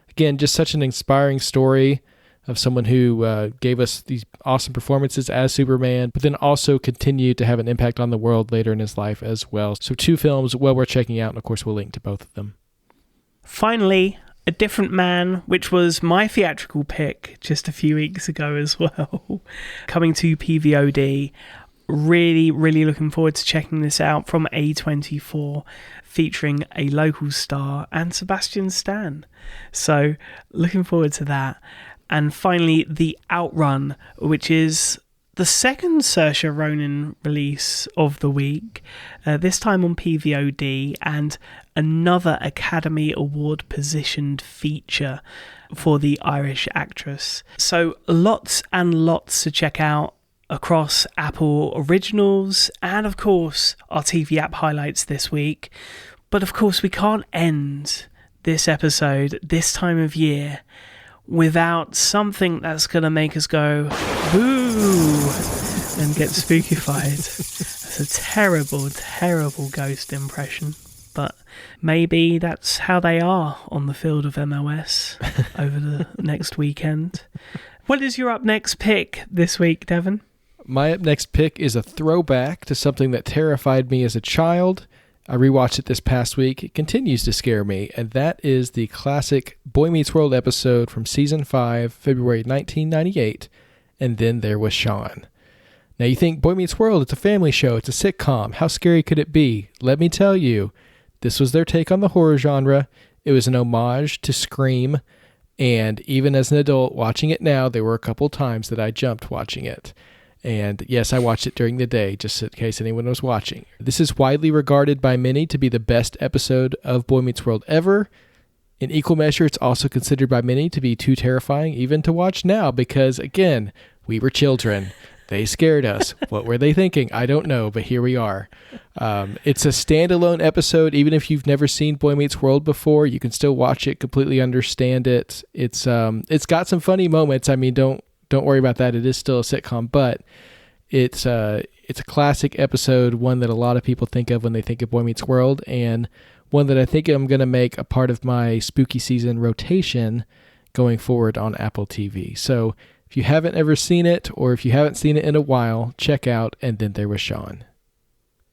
Again, just such an inspiring story of someone who gave us these awesome performances as Superman, but then also continued to have an impact on the world later in his life as well. So 2 films well worth checking out, and of course we'll link to both of them. Finally, A Different Man, which was my theatrical pick just a few weeks ago as well, coming to PVOD. Really, really looking forward to checking this out from A24, featuring a local star and Sebastian Stan. So, looking forward to that. And finally, The Outrun, which is the second Saoirse Ronan release of the week, this time on PVOD, and another Academy Award positioned feature for the Irish actress. So lots and lots to check out across Apple Originals and of course our TV app highlights this week. But of course we can't end this episode this time of year without something that's going to make us go boo and get spookified. That's a terrible, terrible ghost impression. But maybe that's how they are on the field of MOS over the next weekend. What is your up next pick this week, Devon? My up next pick is a throwback to something that terrified me as a child. I rewatched it this past week. It continues to scare me, and that is the classic Boy Meets World episode from Season 5, February 1998, And Then There Was Sean. Now you think, Boy Meets World, it's a family show, it's a sitcom. How scary could it be? Let me tell you, this was their take on the horror genre. It was an homage to Scream, and even as an adult watching it now, there were a couple times that I jumped watching it. And yes, I watched it during the day, just in case anyone was watching. This is widely regarded by many to be the best episode of Boy Meets World ever. In equal measure, it's also considered by many to be too terrifying even to watch now because, again, we were children. They scared us. What were they thinking? I don't know, but here we are. It's a standalone episode. Even if you've never seen Boy Meets World before, you can still watch it, completely understand it. It's got some funny moments. I mean, don't worry about that. It is still a sitcom, but it's a classic episode, one that a lot of people think of when they think of Boy Meets World, and one that I think I'm going to make a part of my spooky season rotation going forward on Apple TV. So if you haven't ever seen it, or if you haven't seen it in a while, check out And Then There Was Sean.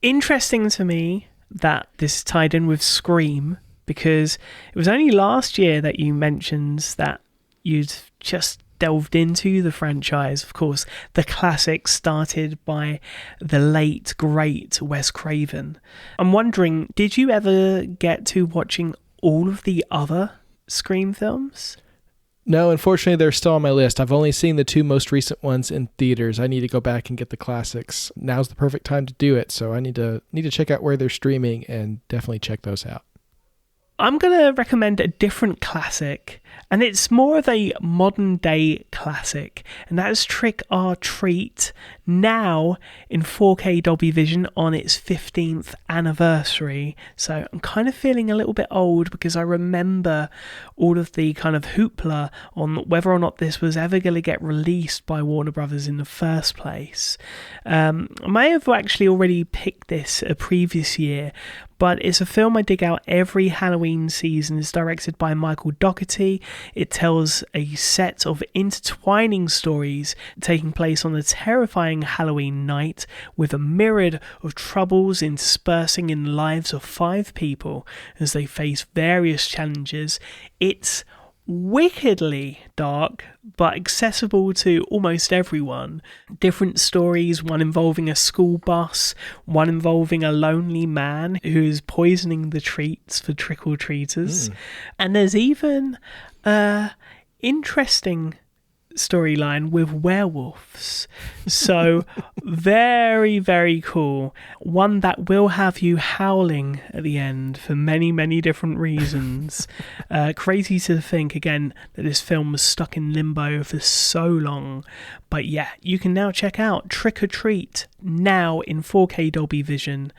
Interesting to me that this tied in with Scream, because it was only last year that you mentioned that you'd just delved into the franchise. Of course, the classic started by the late, great Wes Craven. I'm wondering, did you ever get to watching all of the other Scream films? No, unfortunately, they're still on my list. I've only seen the 2 most recent ones in theaters. I need to go back and get the classics. Now's the perfect time to do it, so I need to check out where they're streaming and definitely check those out. I'm going to recommend a different classic, and it's more of a modern day classic, and that is Trick or Treat, now in 4K Dolby Vision on its 15th anniversary. So I'm kind of feeling a little bit old because I remember all of the kind of hoopla on whether or not this was ever going to get released by Warner Brothers in the first place. I may have actually already picked this a previous year, but it's a film I dig out every Halloween season. It's directed by Michael Dougherty. It tells a set of intertwining stories taking place on a terrifying Halloween night, with a myriad of troubles interspersing in the lives of 5 people as they face various challenges. It's wickedly dark, but accessible to almost everyone. Different stories, one involving a school bus, one involving a lonely man who is poisoning the treats for trick-or-treaters. And there's even interesting storyline with werewolves. So very, very cool. One that will have you howling at the end for many, many different reasons. Crazy to think, again, that this film was stuck in limbo for so long. But yeah, you can now check out Trick or Treat now in 4K Dolby Vision.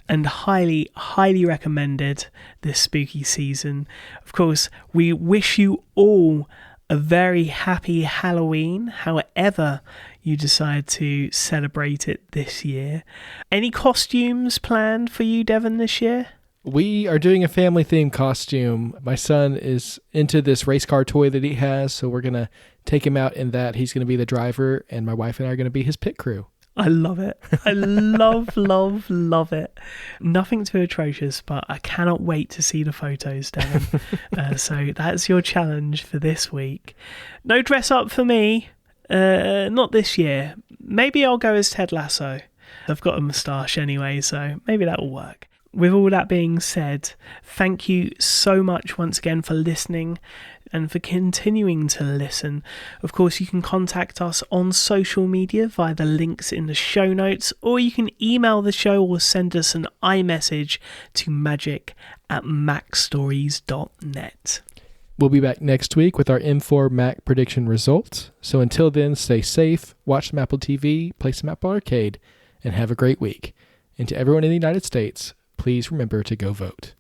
And highly, highly recommended this spooky season. Of course, we wish you all a very happy Halloween, however you decide to celebrate it this year. Any costumes planned for you, Devon, this year? We are doing a family-themed costume. My son is into this race car toy that he has, so we're going to take him out in that. He's going to be the driver, and my wife and I are going to be his pit crew. I love it. I love, love, love it. Nothing too atrocious, but I cannot wait to see the photos, Devon. So that's your challenge for this week. No dress up for me. Not this year. Maybe I'll go as Ted Lasso. I've got a moustache anyway, so maybe that will work. With all that being said, thank you so much once again for listening and for continuing to listen. Of course, you can contact us on social media via the links in the show notes, or you can email the show or send us an iMessage to magic@macstories.net. We'll be back next week with our M4 Mac prediction results. So until then, stay safe, watch some Apple TV, play some Apple Arcade, and have a great week. And to everyone in the United States, please remember to go vote.